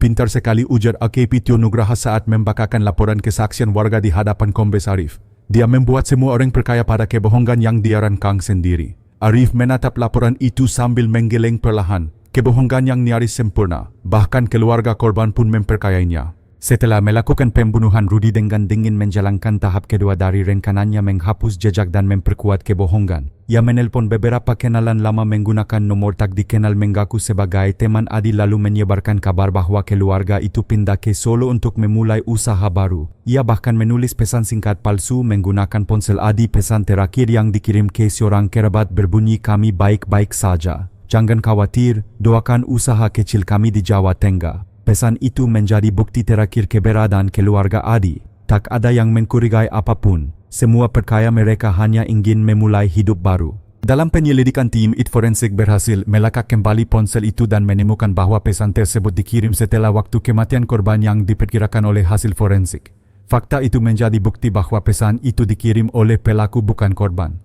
Pintar sekali, ujar AKP Tio Nugraha saat membacakan laporan kesaksian warga di hadapan Kombes Arif. Dia membuat semua orang percaya pada kebohongan yang dia rancang sendiri. Arif menatap laporan itu sambil menggeleng perlahan. Kebohongan yang nyaris sempurna. Bahkan keluarga korban pun mempercayainya. Setelah melakukan pembunuhan, Rudy dengan dingin menjalankan tahap kedua dari rencananya menghapus jejak dan memperkuat kebohongan. Ia menelpon beberapa kenalan lama menggunakan nomor tak dikenal, mengaku sebagai teman Adi, lalu menyebarkan kabar bahwa keluarga itu pindah ke Solo untuk memulai usaha baru. Ia bahkan menulis pesan singkat palsu menggunakan ponsel Adi. Pesan terakhir yang dikirim ke seorang kerabat berbunyi, "Kami baik-baik saja. Jangan khawatir, doakan usaha kecil kami di Jawa Tengah." Pesan itu menjadi bukti terakhir keberadaan keluarga Adi. Tak ada yang mencurigai apapun. Semua percaya mereka hanya ingin memulai hidup baru. Dalam penyelidikan, tim IT forensik berhasil melacak kembali ponsel itu dan menemukan bahwa pesan tersebut dikirim setelah waktu kematian korban yang diperkirakan oleh hasil forensik. Fakta itu menjadi bukti bahwa pesan itu dikirim oleh pelaku, bukan korban.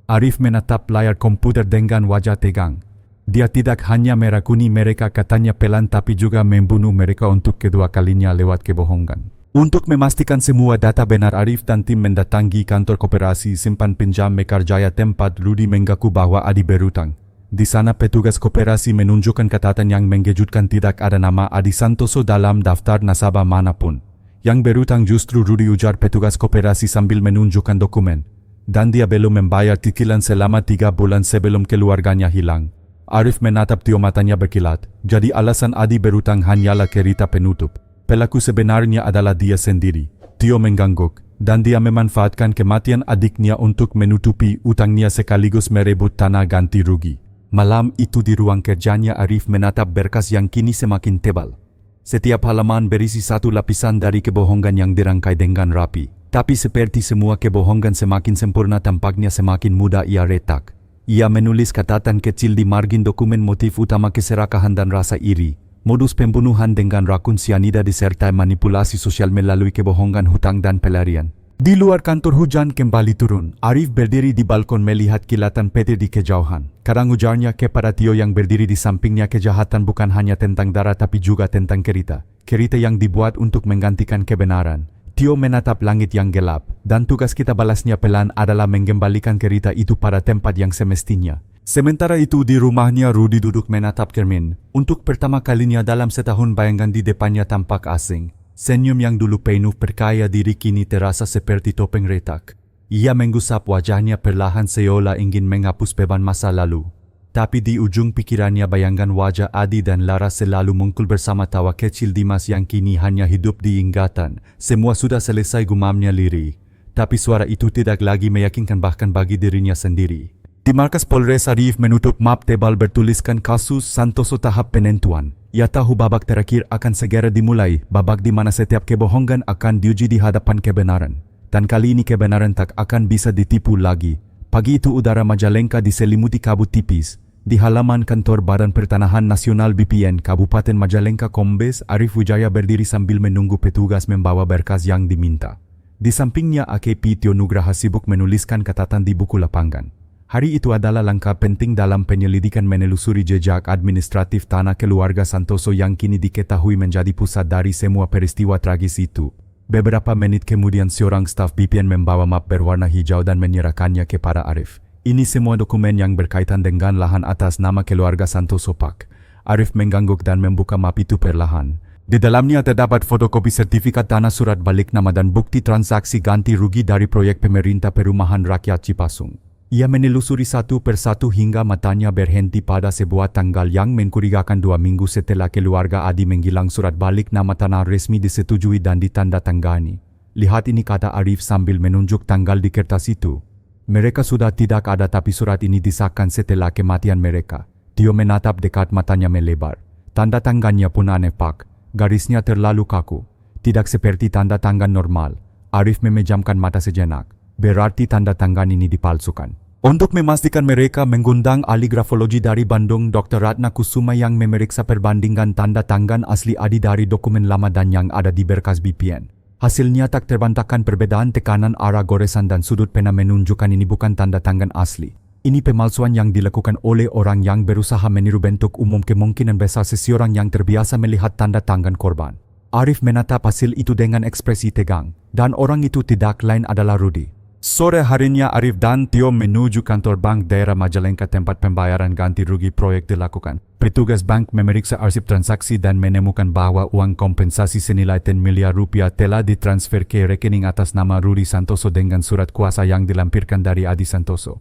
Arif menatap layar komputer dengan wajah tegang. Dia tidak hanya merakuni mereka, katanya pelan, tapi juga membunuh mereka untuk kedua kalinya lewat kebohongan. Untuk memastikan semua data benar, Arif dan tim mendatangi kantor koperasi simpan pinjam Mekarjaya tempat Rudy mengaku bahwa Adi berutang. Di sana petugas koperasi menunjukkan catatan yang mengejutkan, tidak ada nama Adi Santoso dalam daftar nasabah manapun. Yang berutang justru Rudy, ujar petugas koperasi sambil menunjukkan dokumen. Dan dia belum membayar cicilan selama 3 bulan sebelum keluarganya hilang. Arif menatap Tio, matanya berkilat. Jadi alasan Adi berutang hanyalah cerita penutup. Pelaku sebenarnya adalah dia sendiri. Tio mengangguk. Dan dia memanfaatkan kematian adiknya untuk menutupi utangnya sekaligus merebut tanah ganti rugi. Malam itu di ruang kerjanya, Arif menatap berkas yang kini semakin tebal. Setiap halaman berisi satu lapisan dari kebohongan yang dirangkai dengan rapi. Tapi seperti semua kebohongan semakin sempurna, tampaknya semakin mudah ia retak. Ia menulis catatan kecil di margin dokumen, motif utama keserakahan dan rasa iri, modus pembunuhan dengan racun sianida, disertai manipulasi sosial melalui kebohongan, hutang dan pelarian. Di luar kantor, hujan kembali turun. Arif berdiri di balkon melihat kilatan petir di kejauhan. Kadang ujarnya kepada Tio yang berdiri di sampingnya, kejahatan bukan hanya tentang darah tapi juga tentang cerita. Cerita yang dibuat untuk menggantikan kebenaran. Tio menatap langit yang gelap, dan tugas kita, balasnya pelan, adalah mengembalikan cerita itu pada tempat yang semestinya. Sementara itu di rumahnya, Rudy duduk menatap cermin. Untuk pertama kalinya dalam setahun, bayangan di depannya tampak asing. Senyum yang dulu penuh percaya diri kini terasa seperti topeng retak. Ia menggusap wajahnya perlahan seolah ingin menghapus beban masa lalu. Tapi di ujung pikirannya bayangan wajah Adi dan Lara selalu muncul bersama tawa kecil Dimas yang kini hanya hidup di ingatan. Semua sudah selesai, gumamnya lirih. Tapi suara itu tidak lagi meyakinkan bahkan bagi dirinya sendiri. Di markas Polres, Arif menutup map tebal bertuliskan kasus Santoso tahap penentuan. Ia tahu babak terakhir akan segera dimulai, babak di mana setiap kebohongan akan diuji di hadapan kebenaran. Dan kali ini kebenaran tak akan bisa ditipu lagi. Pagi itu udara Majalengka diselimuti kabut tipis. Di halaman kantor Badan Pertanahan Nasional BPN Kabupaten Majalengka, Kombes Arif Wijaya berdiri sambil menunggu petugas membawa berkas yang diminta. Di sampingnya AKP Tio Nugraha sibuk menuliskan catatan di buku lapangan. Hari itu adalah langkah penting dalam penyelidikan menelusuri jejak administratif tanah keluarga Santoso yang kini diketahui menjadi pusat dari semua peristiwa tragis itu. Beberapa menit kemudian seorang staf BPN membawa map berwarna hijau dan menyerahkannya kepada Arif. Ini semua dokumen yang berkaitan dengan lahan atas nama keluarga Santoso Pak. Arif mengangguk dan membuka map itu perlahan. Di dalamnya terdapat fotokopi sertifikat tanah, surat balik nama dan bukti transaksi ganti rugi dari proyek pemerintah perumahan rakyat Cipasung. Ia menelusuri satu persatu hingga matanya berhenti pada sebuah tanggal yang mencurigakan 2 minggu setelah keluarga Adi menghilang. Surat balik nama tanah resmi disetujui dan ditandatangani. Lihat ini, kata Arif sambil menunjuk tanggal di kertas itu. Mereka sudah tidak ada, tapi surat ini disahkan setelah kematian mereka. Tio menatap dekat, matanya melebar. Tanda tangannya pun aneh, Pak. Garisnya terlalu kaku. Tidak seperti tanda tangan normal. Arif memejamkan mata sejenak. Berarti tanda tangan ini dipalsukan. Untuk memastikan, mereka mengundang ahli grafologi dari Bandung, Dr. Ratna Kusuma, yang memeriksa perbandingan tanda tangan asli Adi dari dokumen lama dan yang ada di berkas BPN. Hasilnya tak terbantahkan, perbedaan tekanan, arah goresan dan sudut pena menunjukkan ini bukan tanda tangan asli. Ini pemalsuan yang dilakukan oleh orang yang berusaha meniru bentuk umum. Kemungkinan besar seseorang yang terbiasa melihat tanda tangan korban. Arif menatap hasil itu dengan ekspresi tegang, dan orang itu tidak lain adalah Rudy. Sore harinya Arif dan Tio menuju kantor bank daerah Majalengka tempat pembayaran ganti rugi proyek dilakukan. Petugas bank memeriksa arsip transaksi dan menemukan bahwa uang kompensasi senilai 10 miliar rupiah telah ditransfer ke rekening atas nama Rudy Santoso dengan surat kuasa yang dilampirkan dari Adi Santoso.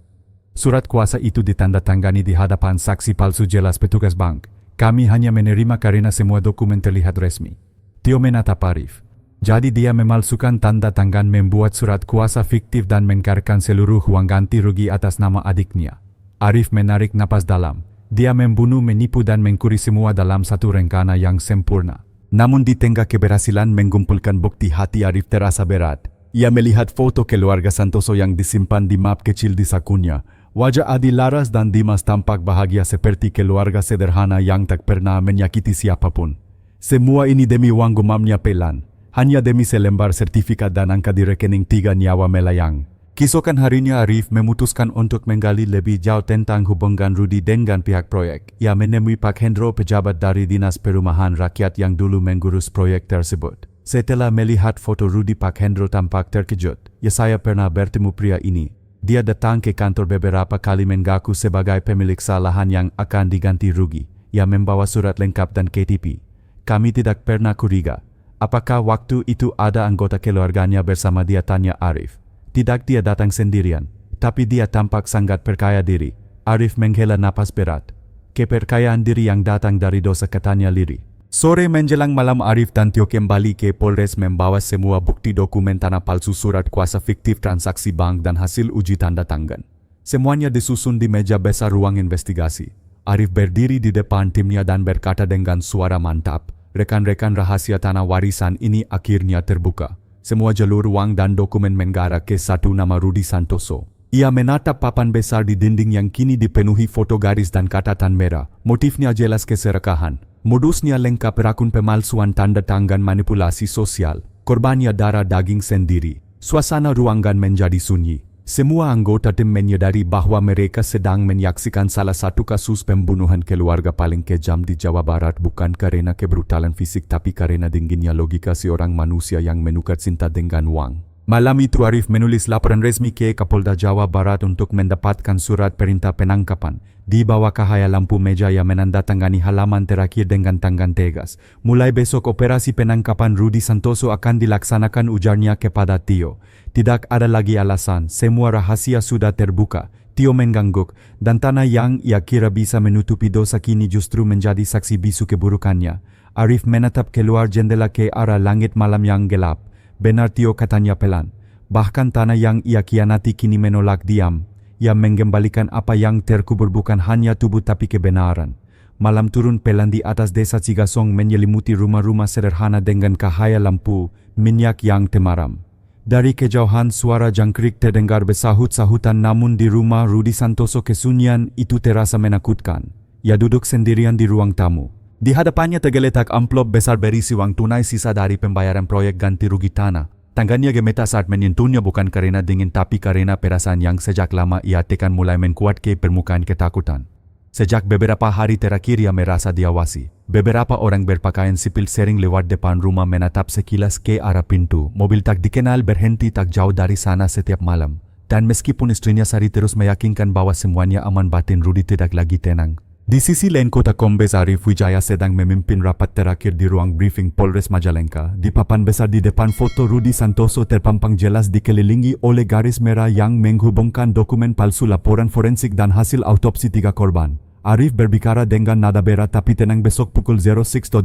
Surat kuasa itu ditandatangani di hadapan saksi palsu, jelas petugas bank. Kami hanya menerima karena semua dokumen terlihat resmi. Tio menatap Arif. Jadi dia memalsukan tanda tangan, membuat surat kuasa fiktif dan mengkarkan seluruh uang ganti rugi atas nama adiknya. Arif menarik napas dalam. Dia membunuh, menipu dan mencuri semua dalam satu rencana yang sempurna. Namun di tengah keberhasilan mengumpulkan bukti, hati Arif terasa berat. Ia melihat foto keluarga Santoso yang disimpan di map kecil di sakunya. Wajah Adi, Laras dan Dimas tampak bahagia seperti keluarga sederhana yang tak pernah menyakiti siapapun. Semua ini demi uang gumamnya Pelan. Hanya demi selembar sertifikat dan angka di rekening 3 nyawa melayang. Keesokan harinya Arif memutuskan untuk menggali lebih jauh tentang hubungan Rudy dengan pihak proyek. Ia menemui Pak Hendro, pejabat dari Dinas Perumahan Rakyat yang dulu mengurus proyek tersebut. Setelah melihat foto Rudy, Pak Hendro tampak terkejut. Ya, saya pernah bertemu pria ini. Dia datang ke kantor beberapa kali, mengaku sebagai pemilik lahan yang akan diganti rugi. Ia membawa surat lengkap dan KTP. Kami tidak pernah curiga. Apakah waktu itu ada anggota keluarganya bersama dia, tanya Arif. Tidak, dia datang sendirian. Tapi dia tampak sangat percaya diri. Arif menghela napas berat. Kepercayaan diri yang datang dari dosa, katanya lirih. Sore menjelang malam Arif dan Tio kembali ke Polres membawa semua bukti dokumen tanah palsu, surat kuasa fiktif, transaksi bank dan hasil uji tanda tangan. Semuanya disusun di meja besar ruang investigasi. Arif berdiri di depan timnya dan berkata dengan suara mantap. Rekan-rekan, rahasia tanah warisan ini akhirnya terbuka. Semua jalur uang dan dokumen mengarah ke satu nama, Rudy Santoso. Ia menatap papan besar di dinding yang kini dipenuhi foto garis dan catatan merah. Motifnya jelas, keserakahan. Modusnya lengkap, rakun pemalsuan tanda tangan, manipulasi sosial. Korbannya darah daging sendiri. Suasana ruangan menjadi sunyi. Semua anggota tim menyadari bahwa mereka sedang menyaksikan salah satu kasus pembunuhan keluarga paling kejam di Jawa Barat, bukan karena kebrutalan fisik tapi karena dinginnya logika seorang manusia yang menukar cinta dengan uang. Malam itu Arif menulis laporan resmi ke Kapolda Jawa Barat untuk mendapatkan surat perintah penangkapan. Di bawah cahaya lampu meja ia menandatangani halaman terakhir dengan tangan tegas. Mulai besok operasi penangkapan Rudy Santoso akan dilaksanakan, ujarnya kepada Tio. Tidak ada lagi alasan, semua rahasia sudah terbuka. Tio mengangguk, dan tanah yang ia kira bisa menutupi dosa kini justru menjadi saksi bisu keburukannya. Arif menatap keluar jendela ke arah langit malam yang gelap. Benar, Tio, katanya pelan. Bahkan tanah yang ia kianati kini menolak diam. Ia mengembalikan apa yang terkubur, bukan hanya tubuh tapi kebenaran. Malam turun pelan di atas desa Cigasong, menyelimuti rumah-rumah sederhana dengan cahaya lampu minyak yang temaram. Dari kejauhan suara jangkrik terdengar bersahut-sahutan, namun di rumah Rudy Santoso kesunyian itu terasa menakutkan. Ia duduk sendirian di ruang tamu. Di hadapannya tergeletak amplop besar berisi uang tunai sisa dari pembayaran proyek ganti rugi tanah. Tangannya gemetar saat menyentuhnya, bukan karena dingin tapi karena perasaan yang sejak lama ia tekan mulai menkuat ke permukaan, ketakutan. Sejak beberapa hari terakhir ia merasa diawasi. Beberapa orang berpakaian sipil sering lewat depan rumah, menatap sekilas ke arah pintu. Mobil tak dikenal berhenti tak jauh dari sana setiap malam. Dan meskipun istrinya Sari terus meyakinkan bahwa semuanya aman, batin Rudy tidak lagi tenang. Di sisi lain Kota Kombes Arif Wijaya sedang memimpin rapat terakhir di ruang briefing Polres Majalengka. Di papan besar di depan foto Rudi Santoso terpampang jelas dikelilingi oleh garis merah yang menghubungkan dokumen palsu laporan forensik dan hasil autopsi 3 korban. Arif berbicara dengan nada berat tapi tenang, besok pukul 06.00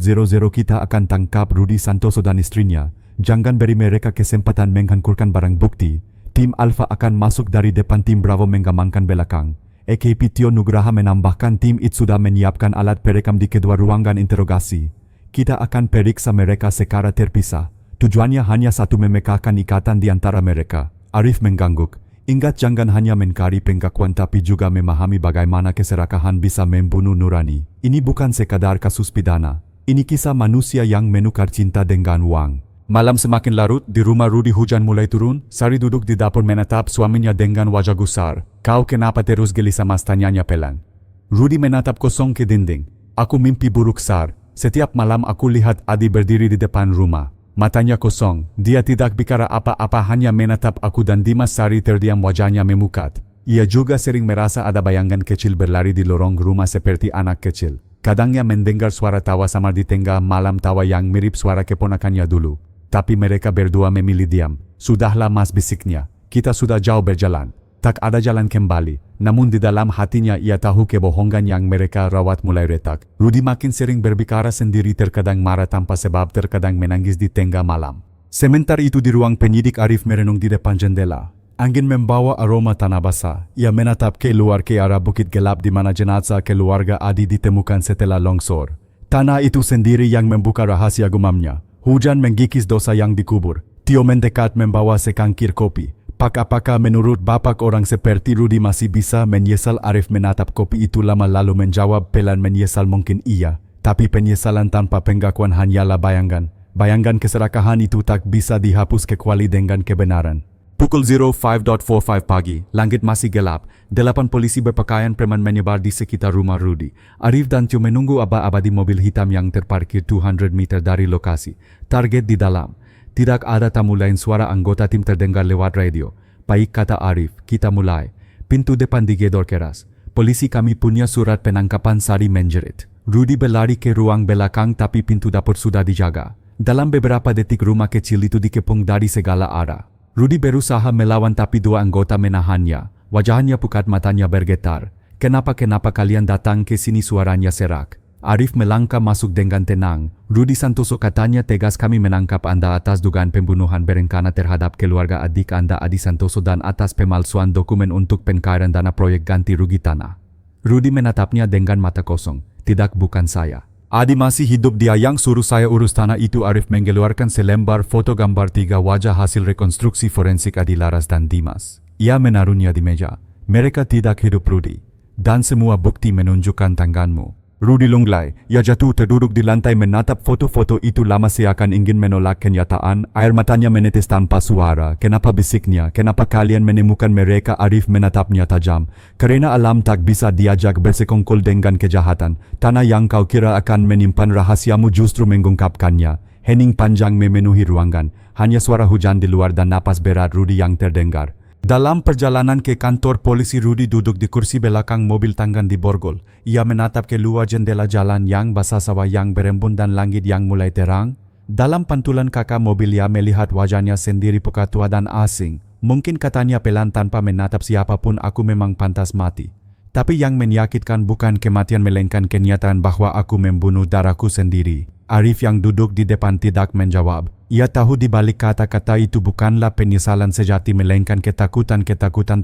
kita akan tangkap Rudi Santoso dan istrinya. Jangan beri mereka kesempatan menghancurkan barang bukti. Tim Alpha akan masuk dari depan, tim Bravo mengamankan belakang. AKP Tio Nugraha menambahkan tim IT sudah menyiapkan alat perekam di kedua ruangan interogasi. Kita akan periksa mereka secara terpisah. Tujuannya hanya satu, memecahkan ikatan di antara mereka. Arif mengangguk. Ingat, jangan hanya mencari pengakuan tapi juga memahami bagaimana keserakahan bisa membunuh nurani. Ini bukan sekadar kasus pidana. Ini kisah manusia yang menukar cinta dengan uang. Malam semakin larut, di rumah Rudi hujan mulai turun. Sari duduk di dapur menatap suaminya dengan wajah gusar. Kau kenapa terus gelisah, Mas, tanyanya pelan. Rudi menatap kosong ke dinding. Aku mimpi buruk, Sar. Setiap malam aku lihat Adi berdiri di depan rumah. Matanya kosong. Dia tidak bicara apa-apa, hanya menatap aku dan Dimas. Sari terdiam, wajahnya memukat. Ia juga sering merasa ada bayangan kecil berlari di lorong rumah seperti anak kecil. Kadangnya mendengar suara tawa samar di tengah malam, tawa yang mirip suara keponakannya dulu. Tapi mereka berdua memilih diam. Sudahlah, Mas, bisiknya. Kita sudah jauh berjalan. Tak ada jalan kembali. Namun di dalam hatinya ia tahu kebohongan yang mereka rawat mulai retak. Rudi makin sering berbicara sendiri, terkadang marah tanpa sebab, terkadang menangis di tengah malam. Sementara itu di ruang penyidik, Arif merenung di depan jendela. Angin membawa aroma tanah basah. Ia menatap keluar ke arah bukit gelap di mana jenazah keluarga Adi ditemukan setelah longsor. Tanah itu sendiri yang membuka rahasia gumamnya. Hujan menggigis dosa yang dikubur. Tio mendekat membawa secangkir kopi. Apakah menurut bapak orang seperti Rudi masih bisa menyesal? Arif menatap kopi itu lama lalu menjawab pelan, menyesal mungkin iya. Tapi penyesalan tanpa pengakuan hanyalah bayangan. Bayangan keserakahan itu tak bisa dihapus kecuali dengan kebenaran. Pukul 05.45 pagi, langit masih gelap. 8 polisi berpakaian preman menyebar di sekitar rumah Rudi. Arif dan Tio menunggu aba-aba di mobil hitam yang terparkir 200 meter dari lokasi. Target di dalam. Tidak ada tamu lain, suara anggota tim terdengar lewat radio. Baik, kata Arif, kita mulai. Pintu depan digedor keras. Polisi, kami punya surat penangkapan, Sari menjerit. Rudi berlari ke ruang belakang tapi pintu dapur sudah dijaga. Dalam beberapa detik rumah kecil itu dikepung dari segala arah. Rudi berusaha melawan tapi dua anggota menahannya. Wajahnya pucat, matanya bergetar. Kenapa kalian datang ke sini, suaranya serak. Arif melangkah masuk dengan tenang. Rudi Santoso, katanya tegas, kami menangkap Anda atas dugaan pembunuhan berencana terhadap keluarga adik Anda Adi Santoso dan atas pemalsuan dokumen untuk pencairan dana proyek ganti rugi tanah. Rudi menatapnya dengan mata kosong. Tidak, bukan saya. Adi masih hidup, dia yang suruh saya urus tanah itu. Arif mengeluarkan selembar foto gambar 3 wajah hasil rekonstruksi forensik Adi, Laras dan Dimas. Ia menaruhnya di meja. Mereka tidak hidup, Rudi. Dan semua bukti menunjukkan tanganmu. Rudi lunglai. Ia jatuh terduduk di lantai menatap foto-foto itu lama seakan ingin menolak kenyataan. Air matanya menetes tanpa suara. Kenapa, bisiknya? Kenapa kalian menemukan mereka? Arif menatapnya tajam. Karena alam tak bisa diajak bersekongkol dengan kejahatan. Tanah yang kau kira akan menyimpan rahasiamu justru mengungkapkannya. Hening panjang memenuhi ruangan. Hanya suara hujan di luar dan napas berat Rudi yang terdengar. Dalam perjalanan ke kantor polisi, Rudi duduk di kursi belakang mobil tanggan di borgol. Ia menatap keluar jendela, jalan yang basah, sawah yang berembun dan langit yang mulai terang. Dalam pantulan kaca mobil ia melihat wajahnya sendiri, pekat tua dan asing. Mungkin, katanya pelan tanpa menatap siapapun, aku memang pantas mati. Tapi yang menyakitkan bukan kematian melainkan kenyataan bahwa aku membunuh darahku sendiri. Arif yang duduk di depan tidak menjawab. Ia tahu di balik kata-kata itu bukanlah penyesalan sejati melainkan ketakutan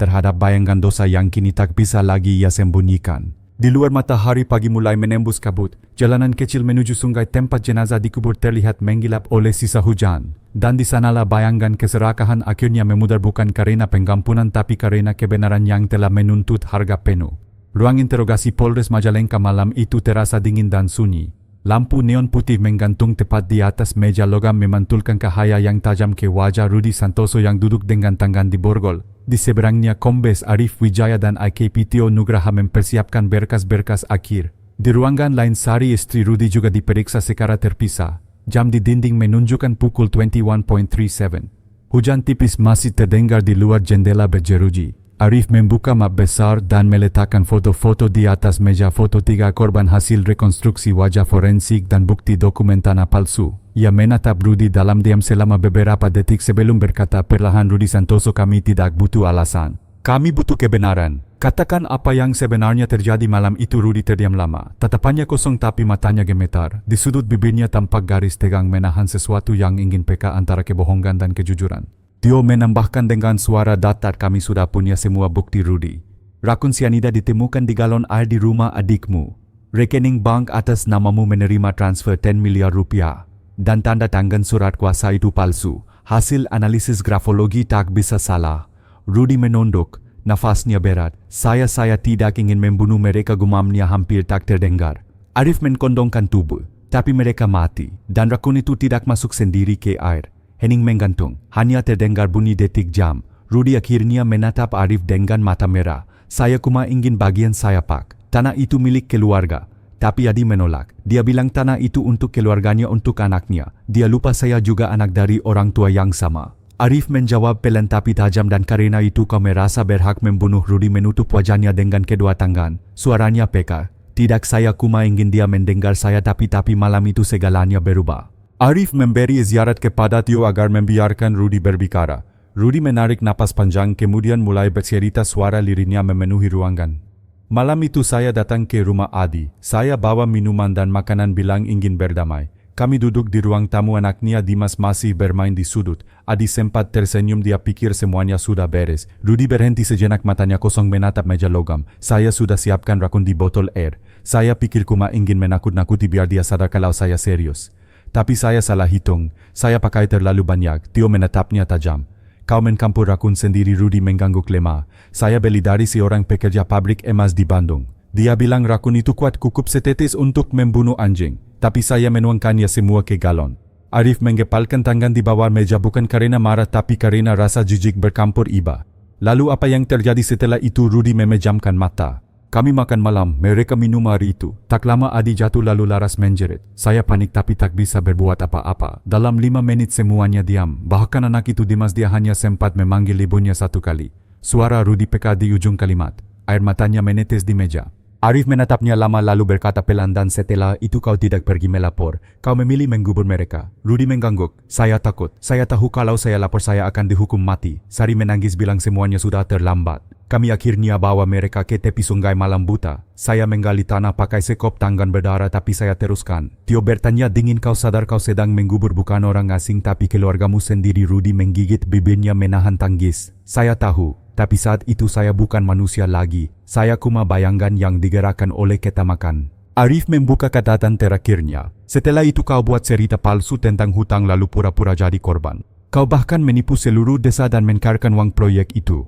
terhadap bayangan dosa yang kini tak bisa lagi ia sembunyikan. Di luar, matahari pagi mulai menembus kabut. Jalanan kecil menuju sungai tempat jenazah dikubur terlihat menggilap oleh sisa hujan. Dan di sanalah bayangan keserakahan akhirnya memudar, bukan karena pengampunan tapi karena kebenaran yang telah menuntut harga penuh. Ruang interogasi Polres Majalengka malam itu terasa dingin dan sunyi. Lampu neon putih menggantung tepat di atas meja logam memantulkan cahaya yang tajam ke wajah Rudi Santoso yang duduk dengan tangan di borgol. Di seberangnya Kombes Arif Wijaya dan AKP Tio Nugraha mempersiapkan berkas-berkas akhir. Di ruangan lain, Sari, istri Rudi, juga diperiksa secara terpisah. Jam di dinding menunjukkan pukul 21.37. Hujan tipis masih terdengar di luar jendela berjeruji. Arif membuka map besar dan meletakkan foto-foto di atas meja foto 3 korban hasil rekonstruksi wajah forensik dan bukti dokumen tanah palsu. Ia menatap Rudy dalam diam selama beberapa detik sebelum berkata perlahan, "Rudy Santoso, kami tidak butuh alasan. Kami butuh kebenaran. Katakan apa yang sebenarnya terjadi malam itu." Rudy terdiam lama. Tatapannya kosong tapi matanya gemetar. Di sudut bibirnya tampak garis tegang menahan sesuatu yang ingin peka antara kebohongan dan kejujuran. Tio menambahkan dengan suara datar, "Kami sudah punya semua bukti, Rudy. Rakun sianida ditemukan di galon air di rumah adikmu. Rekening bank atas namamu menerima transfer 10 miliar rupiah. Dan tanda tangan surat kuasa itu palsu. Hasil analisis grafologi tak bisa salah." Rudy menunduk, nafasnya berat. Saya tidak ingin membunuh mereka," gumamnya hampir tak terdengar. Arif mengkondongkan tubuh, tapi mereka mati. Dan rakun itu tidak masuk sendiri ke air. Hening menggantung, hanya terdengar bunyi detik jam. Rudy akhirnya menatap Arif dengan mata merah. "Saya cuma ingin bagian saya, Pak. Tanah itu milik keluarga." Tapi Adi menolak. Dia bilang tanah itu untuk keluarganya, untuk anaknya. Dia lupa saya juga anak dari orang tua yang sama. Arif menjawab pelan tapi tajam, "Dan karena itu kau merasa berhak membunuh?" Rudy menutup wajahnya dengan kedua tangan. Suaranya peka. "Tidak, saya cuma ingin dia mendengar saya, tapi malam itu segalanya berubah." Arif memberi isyarat kepada Tio agar membiarkan Rudy berbicara. Rudy menarik napas panjang kemudian mulai bercerita, suara liriknya memenuhi ruangan. "Malam itu saya datang ke rumah Adi. Saya bawa minuman dan makanan bilang ingin berdamai. Kami duduk di ruang tamu, anaknya Dimas masih bermain di sudut. Adi sempat tersenyum, dia pikir semuanya sudah beres." Rudy berhenti sejenak, matanya kosong menatap meja logam. "Saya sudah siapkan rakun di botol air. Saya pikir cuma ingin menakut-nakuti biar dia sadar kalau saya serius. Tapi saya salah hitung, saya pakai terlalu banyak." Tio menatapnya tajam. "Kau mencampur rakun sendiri." Rudy mengangguk lemah. "Saya beli dari seorang pekerja pabrik emas di Bandung. Dia bilang rakun itu kuat, cukup setetes untuk membunuh anjing. Tapi saya menuangkannya semua ke galon." Arif menggepalkan tangan di bawah meja, bukan karena marah tapi karena rasa jijik bercampur iba. "Lalu apa yang terjadi setelah itu?" Rudy memejamkan mata. "Kami makan malam, mereka minum hari itu. Tak lama Adi jatuh lalu laras menjerit. Saya panik tapi tak bisa berbuat apa-apa. Dalam 5 menit semuanya diam. Bahkan anak itu Dimas, dia hanya sempat memanggil ibunya 1 kali." Suara Rudy peka di ujung kalimat. Air matanya menetes di meja. Arif menatapnya lama lalu berkata pelan, "Dan setelah itu kau tidak pergi melapor. Kau memilih menggubur mereka." Rudy mengangguk. "Saya takut. Saya tahu kalau saya lapor saya akan dihukum mati." Sari menangis bilang semuanya sudah terlambat. "Kami akhirnya bawa mereka ke tepi sungai malam buta. Saya menggali tanah pakai sekop tangan berdarah tapi saya teruskan." Tio bertanya dingin, "Kau sadar kau sedang menggubur bukan orang asing tapi keluargamu sendiri?" Rudy menggigit bibirnya menahan tangis. "Saya tahu. Tapi saat itu saya bukan manusia lagi. Saya cuma bayangan yang digerakkan oleh ketamakan." Arif membuka catatan terakhirnya. "Setelah itu kau buat cerita palsu tentang hutang lalu pura-pura jadi korban. Kau bahkan menipu seluruh desa dan menkarkan uang proyek itu."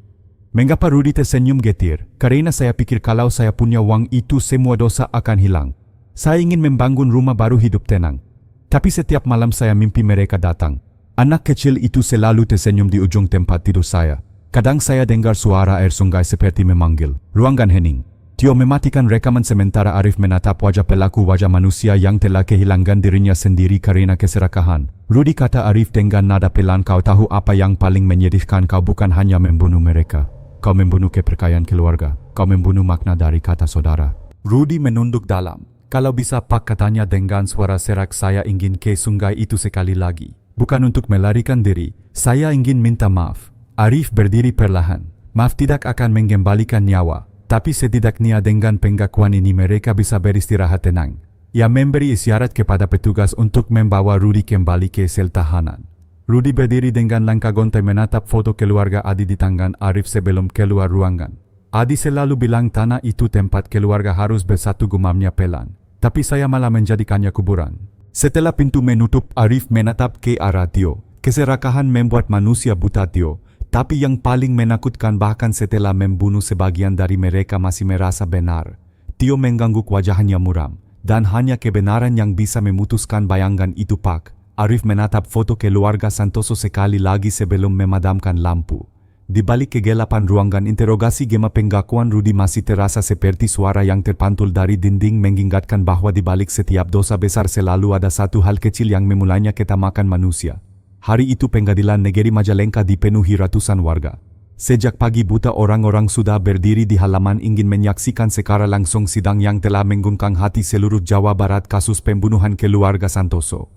Mengapa? Rudy tersenyum getir. "Karena saya pikir kalau saya punya uang itu semua dosa akan hilang. Saya ingin membangun rumah baru, hidup tenang. Tapi setiap malam saya mimpi mereka datang. Anak kecil itu selalu tersenyum di ujung tempat tidur saya. Kadang saya dengar suara air sungai seperti memanggil." Ruangan hening. Tio mematikan rekaman sementara Arif menatap wajah pelaku, wajah manusia yang telah kehilangan dirinya sendiri karena keserakahan. "Rudy," kata Arif dengan nada pelan, "kau tahu apa yang paling menyedihkan? Kau bukan hanya membunuh mereka. Kau membunuh kepercayaan keluarga. Kau membunuh makna dari kata saudara." Rudy menunduk dalam. "Kalau bisa, Pak," katanya dengan suara serak, "saya ingin ke sungai itu sekali lagi. Bukan untuk melarikan diri. Saya ingin minta maaf." Arif berdiri perlahan. "Maaf tidak akan mengembalikan nyawa. Tapi setidaknya dengan pengakuan ini mereka bisa beristirahat tenang." Ia memberi isyarat kepada petugas untuk membawa Rudy kembali ke sel tahanan. Rudy berdiri dengan langkah gontai menatap foto keluarga Adi di tangan Arif sebelum keluar ruangan. "Adi selalu bilang tanah itu tempat keluarga harus bersatu," gumamnya pelan. "Tapi saya malah menjadikannya kuburan." Setelah pintu menutup, Arif menatap ke arah Tio. Keserakahan membuat manusia buta, Tio. Tapi yang paling menakutkan, bahkan setelah membunuh sebagian dari mereka masih merasa benar. Tio mengangguk, wajahnya muram. "Dan hanya kebenaran yang bisa memutuskan bayangan itu, Pak." Arif menatap foto keluarga Santoso sekali lagi sebelum memadamkan lampu. Di balik kegelapan ruangan interogasi gema pengakuan Rudy masih terasa seperti suara yang terpantul dari dinding, mengingatkan bahwa di balik setiap dosa besar selalu ada satu hal kecil yang memulainya, ketamakan manusia. Hari itu pengadilan negeri Majalengka dipenuhi ratusan warga. Sejak pagi buta orang-orang sudah berdiri di halaman ingin menyaksikan secara langsung sidang yang telah menggungkang hati seluruh Jawa Barat kasus pembunuhan keluarga Santoso.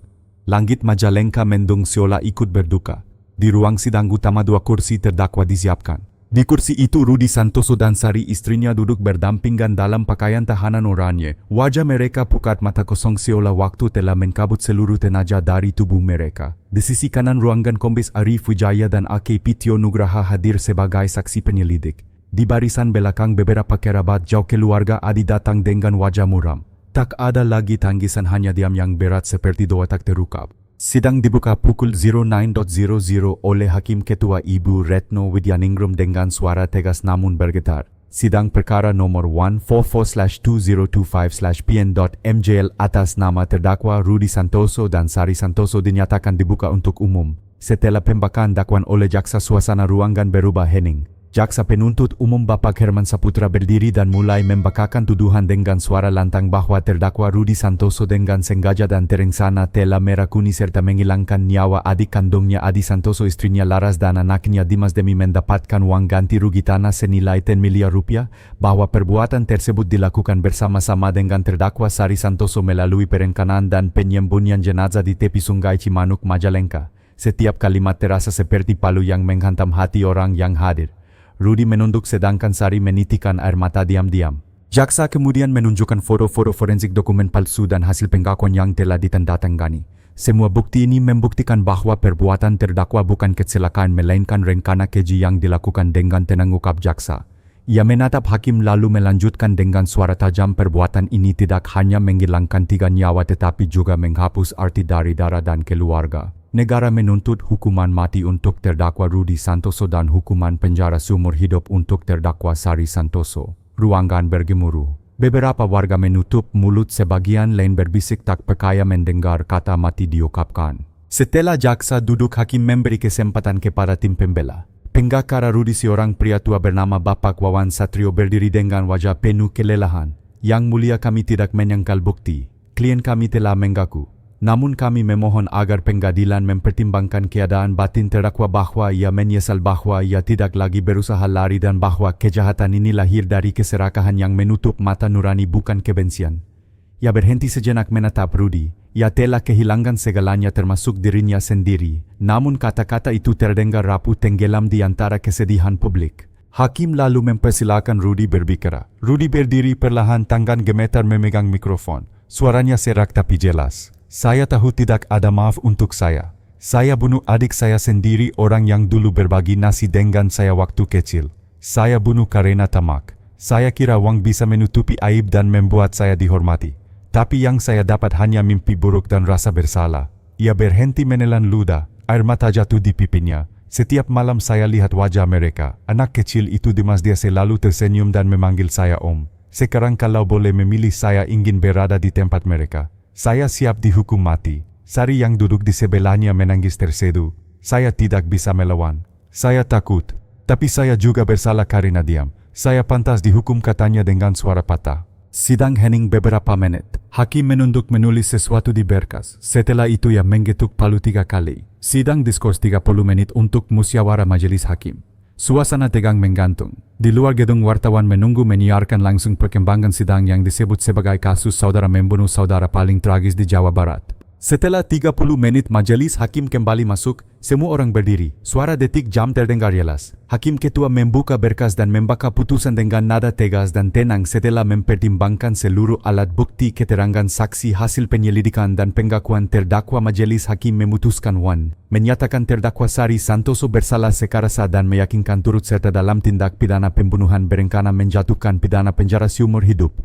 Langit Majalengka mendung seolah ikut berduka. Di ruang sidang utama 2 kursi terdakwa disiapkan. Di kursi itu Rudi Santoso dan Sari istrinya duduk berdampingan dalam pakaian tahanan oranye. Wajah mereka pucat, mata kosong seolah waktu telah mencabut seluruh tenaga dari tubuh mereka. Di sisi kanan ruangan Kombes Arif Wijaya dan AKP Tio Nugraha hadir sebagai saksi penyelidik. Di barisan belakang beberapa kerabat jauh keluarga Adi datang dengan wajah muram. Tak ada lagi tangisan, hanya diam yang berat seperti doa tak terungkap. Sidang dibuka pukul 09.00 oleh Hakim Ketua Ibu Retno Widyaningrum dengan suara tegas namun bergetar. Sidang perkara nomor 144/2025/PN.MJL atas nama terdakwa Rudi Santoso dan Sari Santoso dinyatakan dibuka untuk umum. Setelah pembacaan dakwaan oleh jaksa, suasana ruangan berubah hening. Jaksa penuntut umum Bapak Herman Saputra berdiri dan mulai membacakan tuduhan dengan suara lantang bahwa terdakwa Rudi Santoso dengan sengaja dan terencana telah merakuni serta menghilangkan nyawa adik kandungnya Adi Santoso, istrinya Laras dan anaknya Dimas demi mendapatkan uang ganti rugi tanah senilai 10 miliar rupiah, bahwa perbuatan tersebut dilakukan bersama-sama dengan terdakwa Sari Santoso melalui perencanaan dan penyembunyian jenazah di tepi sungai Cimanuk, Majalengka. Setiap kalimat terasa seperti palu yang menghantam hati orang yang hadir. Rudi menunduk sedangkan Sari menitikan air mata diam-diam. Jaksa kemudian menunjukkan foto-foto forensik, dokumen palsu dan hasil pengakuan yang telah ditandatangani. Semua bukti ini membuktikan bahwa perbuatan terdakwa bukan kecelakaan melainkan rencana keji yang dilakukan dengan tenang, ungkap jaksa. Ia menatap hakim lalu melanjutkan dengan suara tajam, perbuatan ini tidak hanya menghilangkan 3 nyawa tetapi juga menghapus arti dari darah dan keluarga. Negara menuntut hukuman mati untuk terdakwa Rudi Santoso dan hukuman penjara seumur hidup untuk terdakwa Sari Santoso. Ruangan bergemuruh. Beberapa warga menutup mulut, sebagian lain berbisik tak percaya mendengar kata mati diungkapkan. Setelah jaksa duduk, hakim memberi kesempatan kepada tim pembela. Pengacara Rudi, seorang pria tua bernama Bapak Wawan Satrio, berdiri dengan wajah penuh kelelahan. Yang mulia, kami tidak menyangkal bukti. Klien kami telah mengaku. Namun kami memohon agar pengadilan mempertimbangkan keadaan batin terdakwa, bahwa ia menyesal bahwa ia tidak lagi berusaha lari dan bahwa kejahatan ini lahir dari keserakahan yang menutup mata nurani bukan kebencian. Ia berhenti sejenak menatap Rudi. Ia telah kehilangan segalanya termasuk dirinya sendiri. Namun kata-kata itu terdengar rapuh, tenggelam di antara kesedihan publik. Hakim lalu mempersilakan Rudi berbicara. Rudi berdiri perlahan, tangan gemetar memegang mikrofon. Suaranya serak tapi jelas. Saya tahu tidak ada maaf untuk saya. Saya bunuh adik saya sendiri, orang yang dulu berbagi nasi dengan saya waktu kecil. Saya bunuh karena tamak. Saya kira uang bisa menutupi aib dan membuat saya dihormati. Tapi yang saya dapat hanya mimpi buruk dan rasa bersalah. Ia berhenti menelan ludah, air mata jatuh di pipinya. Setiap malam saya lihat wajah mereka. Anak kecil itu Dimas, dia selalu tersenyum dan memanggil saya Om. Sekarang kalau boleh memilih, saya ingin berada di tempat mereka. Saya siap dihukum mati. Sari yang duduk di sebelahnya menangis terseduh. Saya tidak bisa melawan. Saya takut. Tapi saya juga bersalah karena diam. Saya pantas dihukum, katanya dengan suara patah. Sidang hening beberapa menit. Hakim menunduk menulis sesuatu di berkas. Setelah itu ia menggetuk palu 3 kali. Sidang diskurs 30 menit untuk musyawarah majelis hakim. Suasana tegang menggantung. Di luar gedung wartawan menunggu menyiarkan langsung perkembangan sidang yang disebut sebagai kasus saudara membunuh saudara paling tragis di Jawa Barat. Setelah 30 menit majelis hakim kembali masuk, semua orang berdiri. Suara detik jam terdengar jelas. Hakim ketua membuka berkas dan membaca putusan dengan nada tegas dan tenang setelah mempertimbangkan seluruh alat bukti, keterangan saksi, hasil penyelidikan dan pengakuan terdakwa. Majelis hakim memutuskan 1. Menyatakan terdakwa Sari Santoso bersalah secara sah dan meyakinkan turut serta dalam tindak pidana pembunuhan berencana menjatuhkan pidana penjara seumur hidup.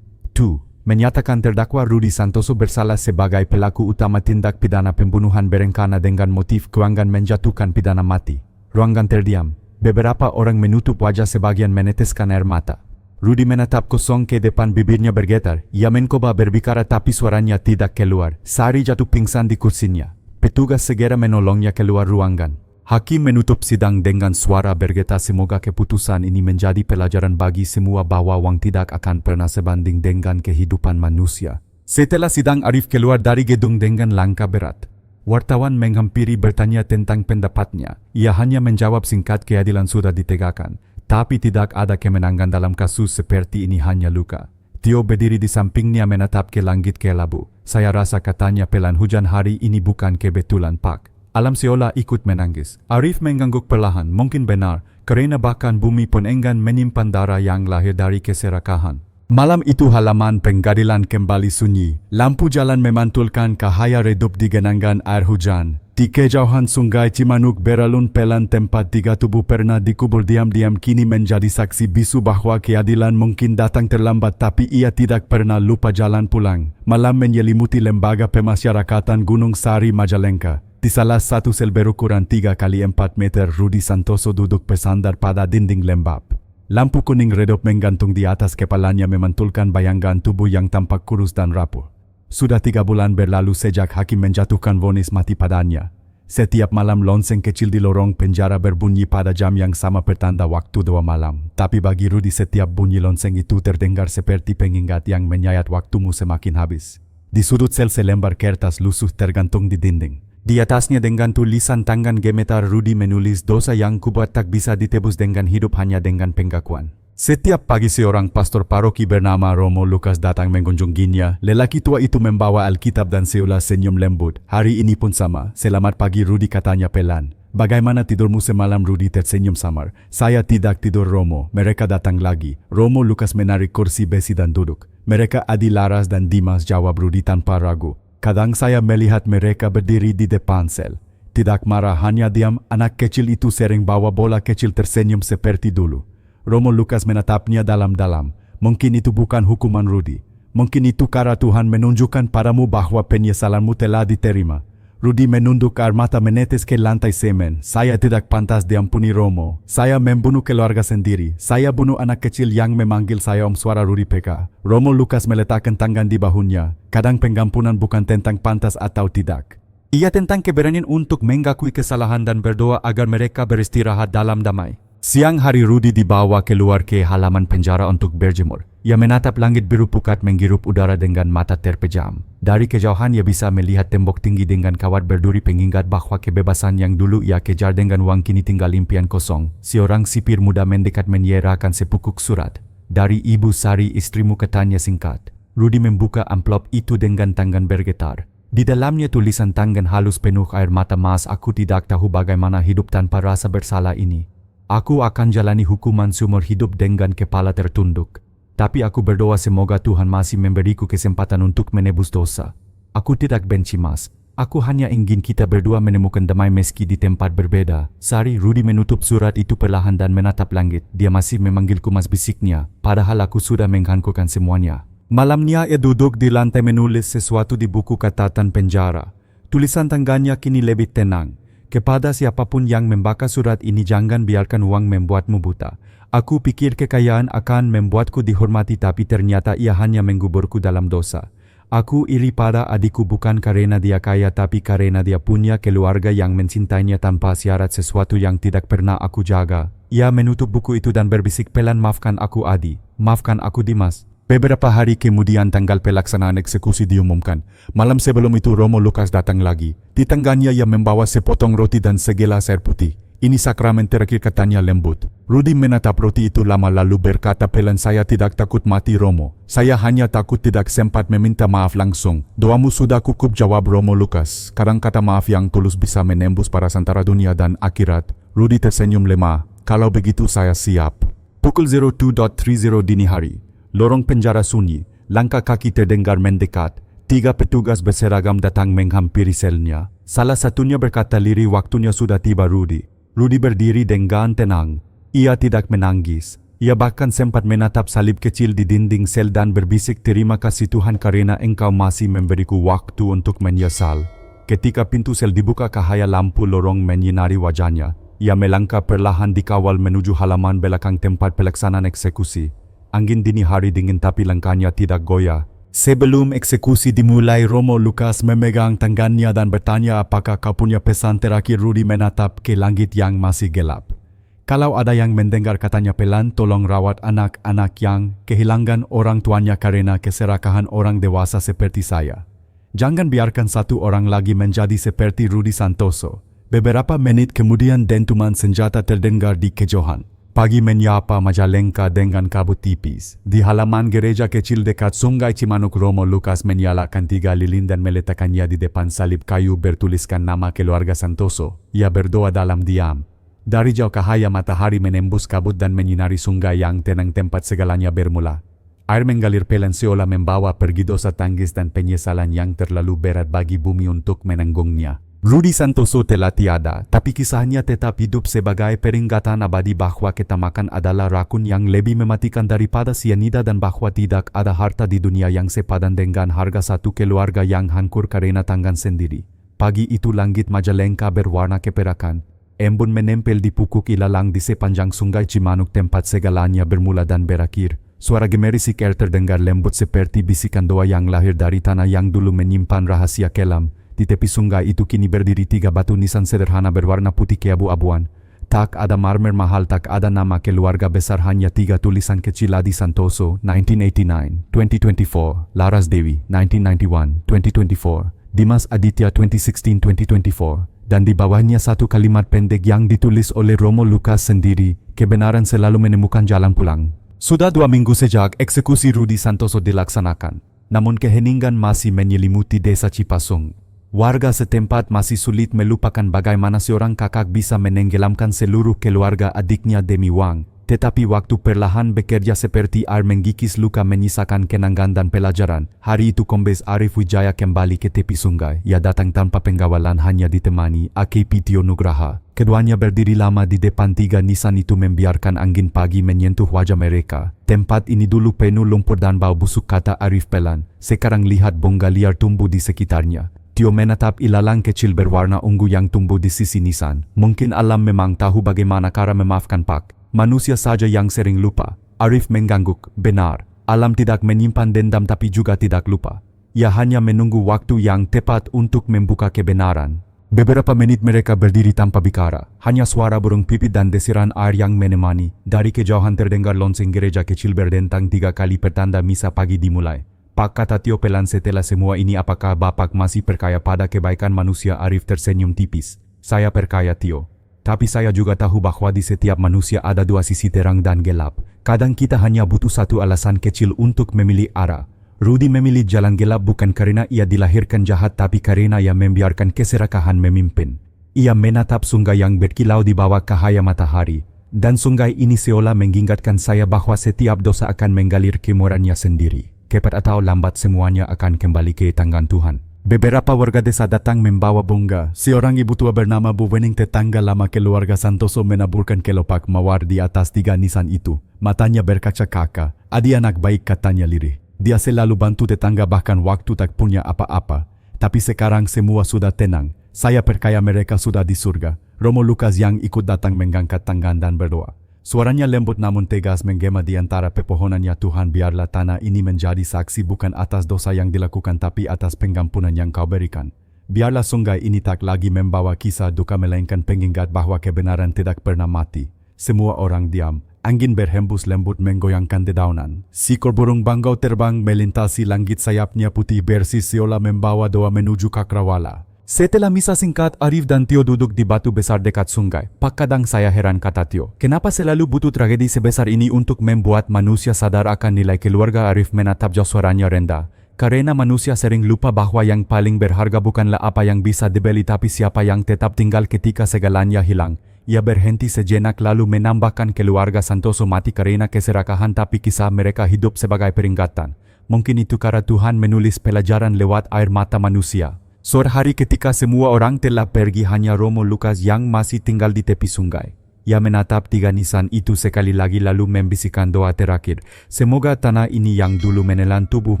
2. Menyatakan terdakwa Rudi Santoso bersalah sebagai pelaku utama tindak pidana pembunuhan berencana dengan motif keuangan menjatuhkan pidana mati. Ruangan terdiam. Beberapa orang menutup wajah, sebagian meneteskan air mata. Rudi menatap kosong, ke depan bibirnya bergetar. Ia mencoba berbicara tapi suaranya tidak keluar. Sari jatuh pingsan di kursinya. Petugas segera menolongnya keluar ruangan. Hakim menutup sidang dengan suara bergetar, semoga keputusan ini menjadi pelajaran bagi semua bahwa uang tidak akan pernah sebanding dengan kehidupan manusia. Setelah sidang, Arif keluar dari gedung dengan langkah berat. Wartawan menghampiri bertanya tentang pendapatnya. Ia hanya menjawab singkat, keadilan sudah ditegakkan. Tapi tidak ada kemenangan dalam kasus seperti ini, hanya luka. Tio berdiri di sampingnya menatap ke langit kelabu. Saya rasa, katanya pelan, hujan hari ini bukan kebetulan, Pak. Alam seolah ikut menangis. Arif mengangguk perlahan. Mungkin benar, karena bahkan bumi pun enggan menyimpan darah yang lahir dari keserakahan. Malam itu halaman pengadilan kembali sunyi. Lampu jalan memantulkan cahaya redup di genangan air hujan. Di kejauhan sungai Cimanuk beralun pelan, tempat tiga tubuh pernah dikubur diam-diam kini menjadi saksi bisu bahwa keadilan mungkin datang terlambat, tapi ia tidak pernah lupa jalan pulang. Malam menyelimuti lembaga pemasyarakatan Gunung Sari, Majalengka. Di salah satu sel berukuran 3x4 meter, Rudi Santoso duduk bersandar pada dinding lembab. Lampu kuning redup menggantung di atas kepalanya memantulkan bayangan tubuh yang tampak kurus dan rapuh. Sudah 3 bulan berlalu sejak hakim menjatuhkan vonis mati padanya. Setiap malam lonceng kecil di lorong penjara berbunyi pada jam yang sama, pertanda waktu 2 malam. Tapi bagi Rudi setiap bunyi lonceng itu terdengar seperti pengingat yang menyayat waktumu semakin habis. Di sudut sel selembar kertas lusuh tergantung di dinding. Di atasnya dengan tulisan tangan gemetar Rudi menulis, dosa yang kubuat tak bisa ditebus dengan hidup, hanya dengan pengakuan. Setiap pagi seorang pastor paroki bernama Romo Lukas datang mengunjunginya. Lelaki tua itu membawa Alkitab dan seolah senyum lembut. Hari ini pun sama. Selamat pagi, Rudi, katanya pelan. Bagaimana tidurmu semalam? Rudi tersenyum samar. Saya tidak tidur, Romo. Mereka datang lagi. Romo Lukas menarik kursi besi dan duduk. Mereka Adi, Laras dan Dimas, jawab Rudi tanpa ragu. Kadang saya melihat mereka berdiri di depan sel. Tidak marah, hanya diam. Anak kecil itu sering bawa bola kecil, tersenyum seperti dulu. Romo Lukas menatapnya dalam-dalam. Mungkin itu bukan hukuman, Rudi. Mungkin itu cara Tuhan menunjukkan padamu bahwa penyesalanmu telah diterima. Rudi menunduk, air mata menetes ke lantai semen. Saya tidak pantas diampuni, Romo. Saya membunuh keluarga sendiri. Saya bunuh anak kecil yang memanggil saya Om, suara Rudi peka. Romo Lukas meletakkan tangan di bahunya. Kadang pengampunan bukan tentang pantas atau tidak. Ia tentang keberanian untuk mengakui kesalahan dan berdoa agar mereka beristirahat dalam damai. Siang hari Rudi dibawa keluar ke halaman penjara untuk berjemur. Ia menatap langit biru pukat menghirup udara dengan mata terpejam. Dari kejauhan ia bisa melihat tembok tinggi dengan kawat berduri, pengingat bahwa kebebasan yang dulu ia kejar dengan uang kini tinggal impian kosong. Seorang sipir muda mendekat menyerahkan sepukuk surat. Dari Ibu Sari, istrimu, katanya singkat. Rudi membuka amplop itu dengan tangan bergetar. Di dalamnya tulisan tangan halus penuh air mata. Mas, aku tidak tahu bagaimana hidup tanpa rasa bersalah ini. Aku akan jalani hukuman seumur hidup dengan kepala tertunduk. Tapi aku berdoa semoga Tuhan masih memberiku kesempatan untuk menebus dosa. Aku tidak benci, Mas. Aku hanya ingin kita berdua menemukan damai meski di tempat berbeda. Sari. Rudi menutup surat itu perlahan dan menatap langit. Dia masih memanggilku, Mas, bisiknya. Padahal aku sudah menghancurkan semuanya. Malamnya ia duduk di lantai menulis sesuatu di buku catatan penjara. Tulisan tangannya kini lebih tenang. Kepada siapapun yang membaca surat ini, jangan biarkan uang membuatmu buta. Aku pikir kekayaan akan membuatku dihormati, tapi ternyata ia hanya menguburku dalam dosa. Aku iri pada adikku bukan karena dia kaya, tapi karena dia punya keluarga yang mencintainya tanpa syarat, sesuatu yang tidak pernah aku jaga. Ia menutup buku itu dan berbisik pelan, maafkan aku, Adi. Maafkan aku, Dimas. Beberapa hari kemudian tanggal pelaksanaan eksekusi diumumkan. Malam sebelum itu Romo Lukas datang lagi. Di tangannya ia membawa sepotong roti dan segelas air putih. Ini sakramen terakhir, katanya lembut. Rudi menatap roti itu lama lalu berkata pelan, saya tidak takut mati, Romo. Saya hanya takut tidak sempat meminta maaf langsung. Doamu sudah cukup, jawab Romo Lukas. Kadang kata maaf yang tulus bisa menembus para antara dunia dan akhirat. Rudi tersenyum lemah. Kalau begitu saya siap. Pukul 02.30 dini hari. Lorong penjara sunyi, langkah kaki terdengar mendekat. 3 petugas berseragam datang menghampiri selnya. Salah satunya berkata lirih, waktunya sudah tiba, Rudi. Rudi berdiri dengan tenang. Ia tidak menangis. Ia bahkan sempat menatap salib kecil di dinding sel dan berbisik, terima kasih Tuhan karena engkau masih memberiku waktu untuk menyesal. Ketika pintu sel dibuka, cahaya lampu lorong menyinari wajahnya. Ia melangkah perlahan dikawal menuju halaman belakang tempat pelaksanaan eksekusi. Angin dini hari dingin tapi langkahnya tidak goyah. Sebelum eksekusi dimulai, Romo Lukas memegang tangannya dan bertanya, apakah kau punya pesan terakhir? Rudi menatap ke langit yang masih gelap. Kalau ada yang mendengar, katanya pelan, tolong rawat anak-anak yang kehilangan orang tuanya karena keserakahan orang dewasa seperti saya. Jangan biarkan satu orang lagi menjadi seperti Rudi Santoso. Beberapa menit kemudian dentuman senjata terdengar di kejauhan. Pagi menyapa Majalengka dengan kabut tipis. Di halaman gereja kecil dekat Sungai Cimanuk, Romo Lucas menyalakan 3 lilin dan meletakkannya di depan salib kayu bertuliskan nama keluarga Santoso. Ia berdoa dalam diam. Dari jauh cahaya matahari menembus kabut dan menyinari sungai yang tenang tempat segalanya bermula. Air mengalir pelan seolah membawa pergi dosa tangis dan penyesalan yang terlalu berat bagi bumi untuk menanggungnya. Rudi Santoso telah tiada, tapi kisahnya tetap hidup sebagai peringatan abadi bahwa ketamakan adalah racun yang lebih mematikan daripada sianida dan bahwa tidak ada harta di dunia yang sepadan dengan harga satu keluarga yang hancur karena tangan sendiri. Pagi itu langit Majalengka berwarna keperakan. Embun menempel di pukuk ilalang di sepanjang sungai Cimanuk tempat segalanya bermula dan berakhir. Suara gemerisik air terdengar lembut seperti bisikan doa yang lahir dari tanah yang dulu menyimpan rahasia kelam. Di tepi sungai itu kini berdiri 3 batu nisan sederhana berwarna putih keabu-abuan. Tak ada marmer mahal, tak ada nama keluarga besar, hanya 3 tulisan kecil: Adi Santoso, 1989, 2024, Laras Dewi, 1991, 2024, Dimas Aditya, 2016, 2024. Dan di bawahnya satu kalimat pendek yang ditulis oleh Romo Lucas sendiri: kebenaran selalu menemukan jalan pulang. Sudah 2 minggu sejak eksekusi Rudi Santoso dilaksanakan, namun keheningan masih menyelimuti desa Cipasung. Warga setempat masih sulit melupakan bagaimana seorang kakak bisa menenggelamkan seluruh keluarga adiknya demi uang. Tetapi waktu perlahan bekerja seperti air menggigis luka menyisakan kenangan dan pelajaran. Hari itu Kombes Arif Wijaya kembali ke tepi sungai. Ia datang tanpa penggawalan, hanya ditemani AKP Tio Nugraha. Keduanya berdiri lama di depan 3 nisan itu membiarkan angin pagi menyentuh wajah mereka. Tempat ini dulu penuh lumpur dan bau busuk, kata Arif pelan. Sekarang lihat bongga liar tumbuh di sekitarnya. Tio menatap ilalang kecil berwarna ungu yang tumbuh di sisi nisan. Mungkin alam memang tahu bagaimana cara memaafkan Pak. Manusia saja yang sering lupa. Arif mengangguk. Benar, alam tidak menyimpan dendam tapi juga tidak lupa. Ia hanya menunggu waktu yang tepat untuk membuka kebenaran. Beberapa menit mereka berdiri tanpa bicara. Hanya suara burung pipit dan desiran air yang menemani. Dari kejauhan terdengar lonceng gereja kecil berdentang 3 kali pertanda misa pagi dimulai. Pak, kata Tio pelan setelah semua ini, apakah Bapak masih percaya pada kebaikan manusia? Arif tersenyum tipis. Saya percaya, Tio. Tapi saya juga tahu bahwa di setiap manusia ada 2 sisi terang dan gelap. Kadang kita hanya butuh satu alasan kecil untuk memilih arah. Rudi memilih jalan gelap bukan karena ia dilahirkan jahat, tapi karena ia membiarkan keserakahan memimpin. Ia menatap sungai yang berkilau di bawah cahaya matahari. Dan sungai ini seolah mengingatkan saya bahwa setiap dosa akan mengalir ke muaranya sendiri. Cepat atau lambat semuanya akan kembali ke tangan Tuhan. Beberapa warga desa datang membawa bunga. Seorang ibu tua bernama Bu Wening, tetangga lama keluarga Santoso, menaburkan kelopak mawar di atas 3 nisan itu. Matanya berkaca kakak. Adi anak baik, katanya lirih. Dia selalu bantu tetangga bahkan waktu tak punya apa-apa. Tapi sekarang semua sudah tenang. Saya percaya mereka sudah di surga. Romo Lucas yang ikut datang mengangkat tangan dan berdoa. Suaranya lembut namun tegas menggema di antara pepohonan. Ya Tuhan, biarlah tanah ini menjadi saksi bukan atas dosa yang dilakukan tapi atas pengampunan yang Kau berikan. Biarlah sungai ini tak lagi membawa kisah duka melainkan pengingat bahwa kebenaran tidak pernah mati. Semua orang diam. Angin berhembus lembut menggoyangkan dedaunan. Seekor burung bangau terbang melintasi langit, sayapnya putih bersih seolah membawa doa menuju Cakrawala. Setelah misa singkat, Arif dan Tio duduk di batu besar dekat sungai. Pak, kadang saya heran, kata Tio. Kenapa selalu butuh tragedi sebesar ini untuk membuat manusia sadar akan nilai keluarga? Arif menatap jauh, suaranya rendah. Karena manusia sering lupa bahwa yang paling berharga bukanlah apa yang bisa dibeli tapi siapa yang tetap tinggal ketika segalanya hilang. Ia berhenti sejenak lalu menambahkan, keluarga Santoso mati karena keserakahan tapi kisah mereka hidup sebagai peringatan. Mungkin itu cara Tuhan menulis pelajaran lewat air mata manusia. Sore hari ketika semua orang telah pergi, hanya Romo Lucas yang masih tinggal di tepi sungai. Ia menatap 3 nisan itu sekali lagi lalu membisikkan doa terakhir. Semoga tanah ini yang dulu menelan tubuh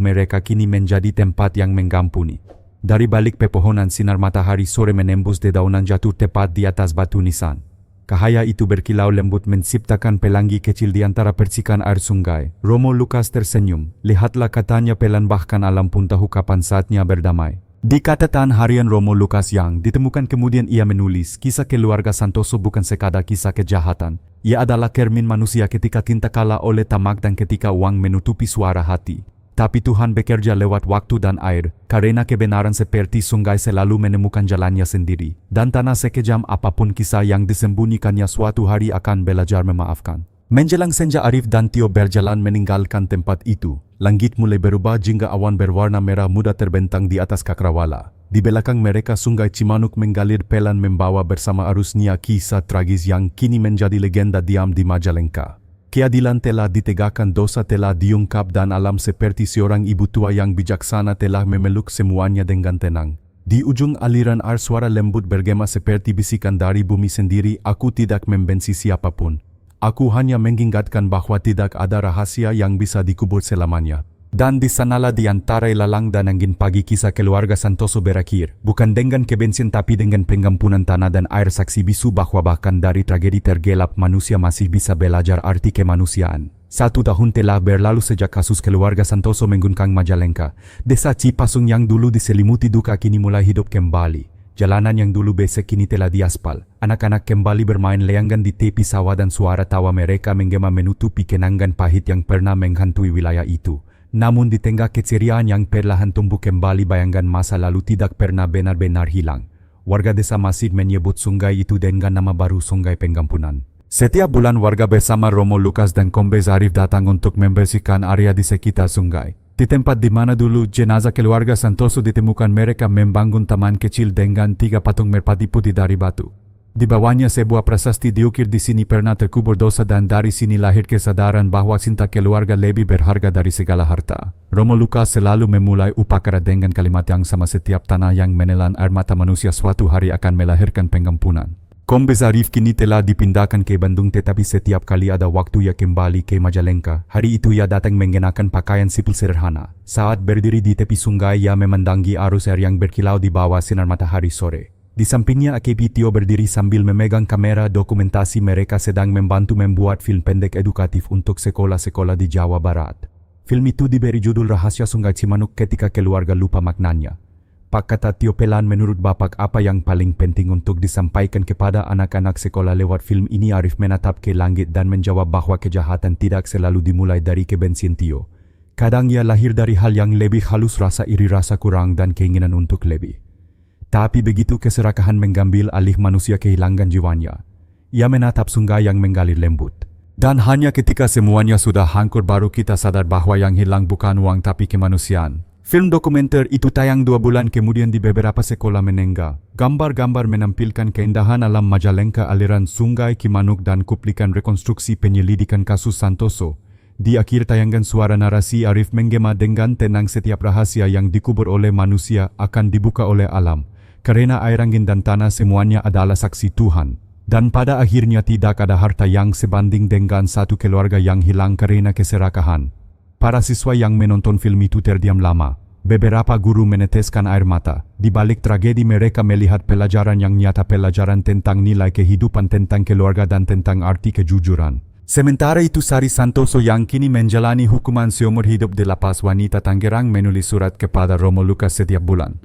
mereka kini menjadi tempat yang mengampuni. Dari balik pepohonan sinar matahari sore menembus dedaunan jatuh tepat di atas batu nisan. Cahaya itu berkilau lembut menciptakan pelangi kecil di antara percikan air sungai. Romo Lucas tersenyum. Lihatlah, katanya pelan, bahkan alam pun tahu kapan saatnya berdamai. Di catatan harian Romo Lucas yang ditemukan kemudian ia menulis, kisah keluarga Santoso bukan sekadar kisah kejahatan. Ia adalah cermin manusia ketika cinta kalah oleh tamak dan ketika uang menutupi suara hati. Tapi Tuhan bekerja lewat waktu dan air, karena kebenaran seperti sungai selalu menemukan jalannya sendiri. Dan tanah sekejam apapun kisah yang disembunyikannya suatu hari akan belajar memaafkan. Menjelang senja Arif dan Tio berjalan meninggalkan tempat itu. Langit mulai berubah hingga awan berwarna merah muda terbentang di atas Cakrawala. Di belakang mereka sungai Cimanuk mengalir pelan membawa bersama arusnya kisah tragis yang kini menjadi legenda diam di Majalengka. Keadilan telah ditegakkan, dosa telah diungkap dan alam seperti seorang ibu tua yang bijaksana telah memeluk semuanya dengan tenang. Di ujung aliran air suara lembut bergema seperti bisikan dari bumi sendiri, aku tidak membenci siapapun. Aku hanya mengingatkan bahwa tidak ada rahasia yang bisa dikubur selamanya. Dan di sanalah di antara ilalang dan angin pagi kisah keluarga Santoso berakhir. Bukan dengan kebencian tapi dengan pengampunan tanah dan air, saksi bisu bahwa bahkan dari tragedi tergelap manusia masih bisa belajar arti kemanusiaan. 1 tahun telah berlalu sejak kasus keluarga Santoso mengguncang Majalengka. Desa Cipasung yang dulu diselimuti duka kini mulai hidup kembali. Jalanan yang dulu besek kini telah diaspal. Anak-anak kembali bermain leanggan di tepi sawah dan suara tawa mereka menggema menutupi kenangan pahit yang pernah menghantui wilayah itu. Namun di tengah keceriaan yang perlahan tumbuh kembali, bayangan masa lalu tidak pernah benar-benar hilang. Warga desa masih menyebut sungai itu dengan nama baru Sungai Pengampunan. Setiap bulan warga bersama Romo Lukas dan Kombes Arif datang untuk membersihkan area di sekitar sungai. Di tempat di mana dulu jenazah keluarga Santoso ditemukan, mereka membangun taman kecil dengan 3 patung merpati putih dari batu. Di bawahnya sebuah prasasti diukir, di sini pernah terkubur dosa, dan dari sini lahir kesadaran bahwa cinta keluarga lebih berharga dari segala harta. Romo Lukas selalu memulai upacara dengan kalimat yang sama: setiap tanah yang menelan air mata manusia suatu hari akan melahirkan pengampunan. Kombes Arif kini telah dipindahkan ke Bandung, tetapi setiap kali ada waktu ia kembali ke Majalengka. Hari itu ia datang mengenakan pakaian sipil sederhana. Saat berdiri di tepi sungai, ia memandangi arus air yang berkilau di bawah sinar matahari sore. Di sampingnya AKP Tio berdiri sambil memegang kamera dokumentasi. Mereka sedang membantu membuat film pendek edukatif untuk sekolah-sekolah di Jawa Barat. Film itu diberi judul Rahasia Sungai Cimanuk Ketika Keluarga Lupa Maknanya. Pak, kata Tio pelan, menurut Bapak apa yang paling penting untuk disampaikan kepada anak-anak sekolah lewat film ini? Arif menatap ke langit dan menjawab bahwa kejahatan tidak selalu dimulai dari kebencian Tio. Kadang ia lahir dari hal yang lebih halus, rasa iri, rasa kurang, dan keinginan untuk lebih. Tapi begitu keserakahan mengambil alih, manusia kehilangan jiwanya. Ia menatap sungai yang mengalir lembut. Dan hanya ketika semuanya sudah hancur baru kita sadar bahwa yang hilang bukan uang tapi kemanusiaan. Film dokumenter itu tayang 2 bulan kemudian di beberapa sekolah menengah. Gambar-gambar menampilkan keindahan alam Majalengka, aliran sungai Cimanuk, dan kuplikan rekonstruksi penyelidikan kasus Santoso. Di akhir tayangan suara narasi, Arif menggema dengan tenang: setiap rahasia yang dikubur oleh manusia akan dibuka oleh alam. Karena air, angin, dan tanah semuanya adalah saksi Tuhan. Dan pada akhirnya tidak ada harta yang sebanding dengan satu keluarga yang hilang karena keserakahan. Para siswa yang menonton film itu terdiam lama. Beberapa guru meneteskan air mata. Di balik tragedi mereka melihat pelajaran yang nyata, pelajaran tentang nilai kehidupan, tentang keluarga, dan tentang arti kejujuran. Sementara itu Sari Santoso yang kini menjalani hukuman seumur hidup di Lapas Wanita Tangerang menulis surat kepada Romo Lukas setiap bulan.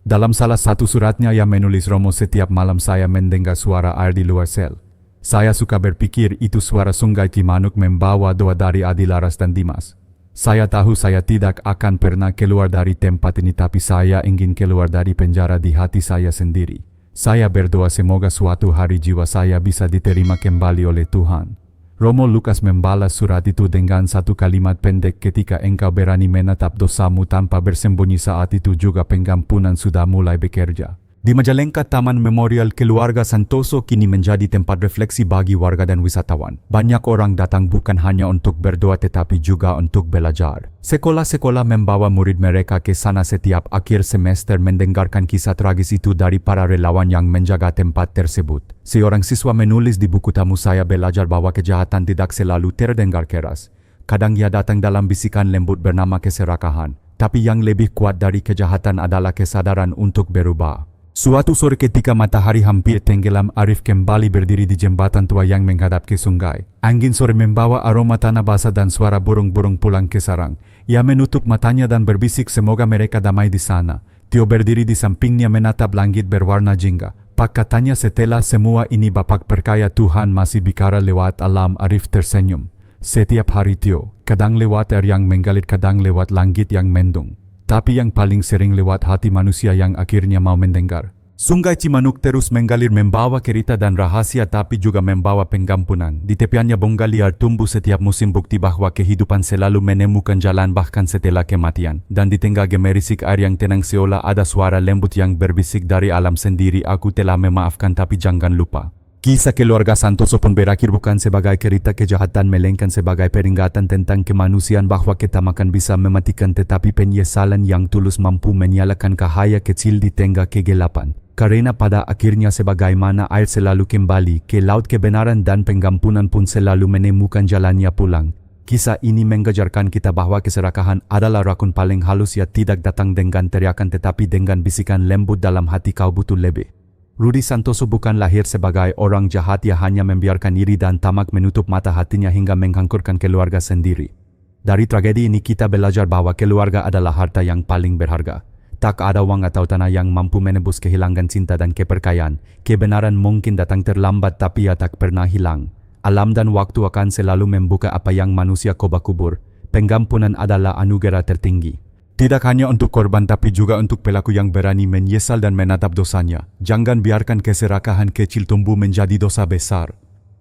Dalam salah satu suratnya ia menulis: Romo, setiap malam saya mendengar suara air di luar sel. Saya suka berpikir itu suara Sungai Cimanuk membawa doa dari Adi, Laras, dan Dimas. Saya tahu saya tidak akan pernah keluar dari tempat ini, tapi saya ingin keluar dari penjara di hati saya sendiri. Saya berdoa semoga suatu hari jiwa saya bisa diterima kembali oleh Tuhan. Romo Lukas membalas surat itu dengan satu kalimat pendek: ketika engkau berani menatap dosamu tanpa bersembunyi, saat itu juga pengampunan sudah mulai bekerja. Di Majalengka, Taman Memorial Keluarga Santoso kini menjadi tempat refleksi bagi warga dan wisatawan. Banyak orang datang bukan hanya untuk berdoa tetapi juga untuk belajar. Sekolah-sekolah membawa murid mereka ke sana setiap akhir semester mendengarkan kisah tragis itu dari para relawan yang menjaga tempat tersebut. Seorang siswa menulis di buku tamu, saya belajar bahwa kejahatan tidak selalu terdengar keras. Kadang ia datang dalam bisikan lembut bernama keserakahan. Tapi yang lebih kuat dari kejahatan adalah kesadaran untuk berubah. Suatu sore ketika matahari hampir tenggelam, Arif kembali berdiri di jembatan tua yang menghadap ke sungai. Angin sore membawa aroma tanah basah dan suara burung-burung pulang ke sarang. Ia menutup matanya dan berbisik, semoga mereka damai di sana. Tio berdiri di sampingnya menatap langit berwarna jingga. Pak, katanya, setelah semua ini Bapak percaya Tuhan masih bicara lewat alam. Arif tersenyum. Setiap hari Tio, kadang lewat air yang menggalit, kadang lewat langit yang mendung. Tapi yang paling sering lewat hati manusia yang akhirnya mau mendengar. Sungai Cimanuk terus mengalir membawa cerita dan rahasia tapi juga membawa pengampunan. Di tepiannya bongga liar tumbuh setiap musim, bukti bahwa kehidupan selalu menemukan jalan bahkan setelah kematian. Dan di tengah gemerisik air yang tenang seolah ada suara lembut yang berbisik dari alam sendiri, aku telah memaafkan tapi jangan lupa. Kisah keluarga Santoso pun berakhir bukan sebagai cerita kejahatan melainkan sebagai peringatan tentang kemanusiaan bahwa ketamakan bisa mematikan tetapi penyesalan yang tulus mampu menyalakan cahaya kecil di tengah kegelapan. Karena pada akhirnya sebagaimana air selalu kembali ke laut, kebenaran dan pengampunan pun selalu menemukan jalannya pulang. Kisah ini mengajarkan kita bahwa keserakahan adalah rakun paling halus yang tidak datang dengan teriakan tetapi dengan bisikan lembut dalam hati, kau butuh lebih. Rudy Santoso bukan lahir sebagai orang jahat yang hanya membiarkan iri dan tamak menutup mata hatinya hingga menghancurkan keluarga sendiri. Dari tragedi ini kita belajar bahwa keluarga adalah harta yang paling berharga. Tak ada uang atau tanah yang mampu menebus kehilangan cinta dan kepercayaan. Kebenaran mungkin datang terlambat tapi ia tak pernah hilang. Alam dan waktu akan selalu membuka apa yang manusia coba kubur. Pengampunan adalah anugerah tertinggi. Tidak hanya untuk korban tapi juga untuk pelaku yang berani menyesal dan menatap dosanya. Jangan biarkan keserakahan kecil tumbuh menjadi dosa besar.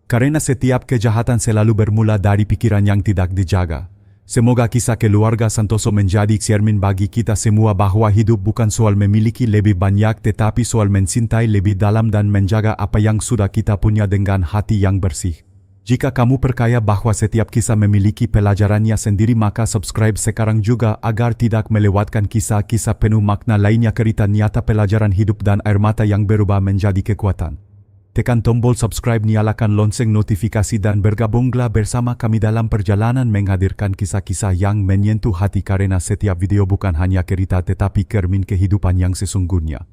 Karena setiap kejahatan selalu bermula dari pikiran yang tidak dijaga. Semoga kisah keluarga Santoso menjadi cermin bagi kita semua bahwa hidup bukan soal memiliki lebih banyak tetapi soal mencintai lebih dalam dan menjaga apa yang sudah kita punya dengan hati yang bersih. Jika kamu percaya bahwa setiap kisah memiliki pelajarannya sendiri, maka subscribe sekarang juga agar tidak melewatkan kisah-kisah penuh makna lainnya, cerita nyata, pelajaran hidup dan air mata yang berubah menjadi kekuatan. Tekan tombol subscribe, nyalakan lonceng notifikasi dan bergabunglah bersama kami dalam perjalanan menghadirkan kisah-kisah yang menyentuh hati karena setiap video bukan hanya cerita tetapi cermin kehidupan yang sesungguhnya.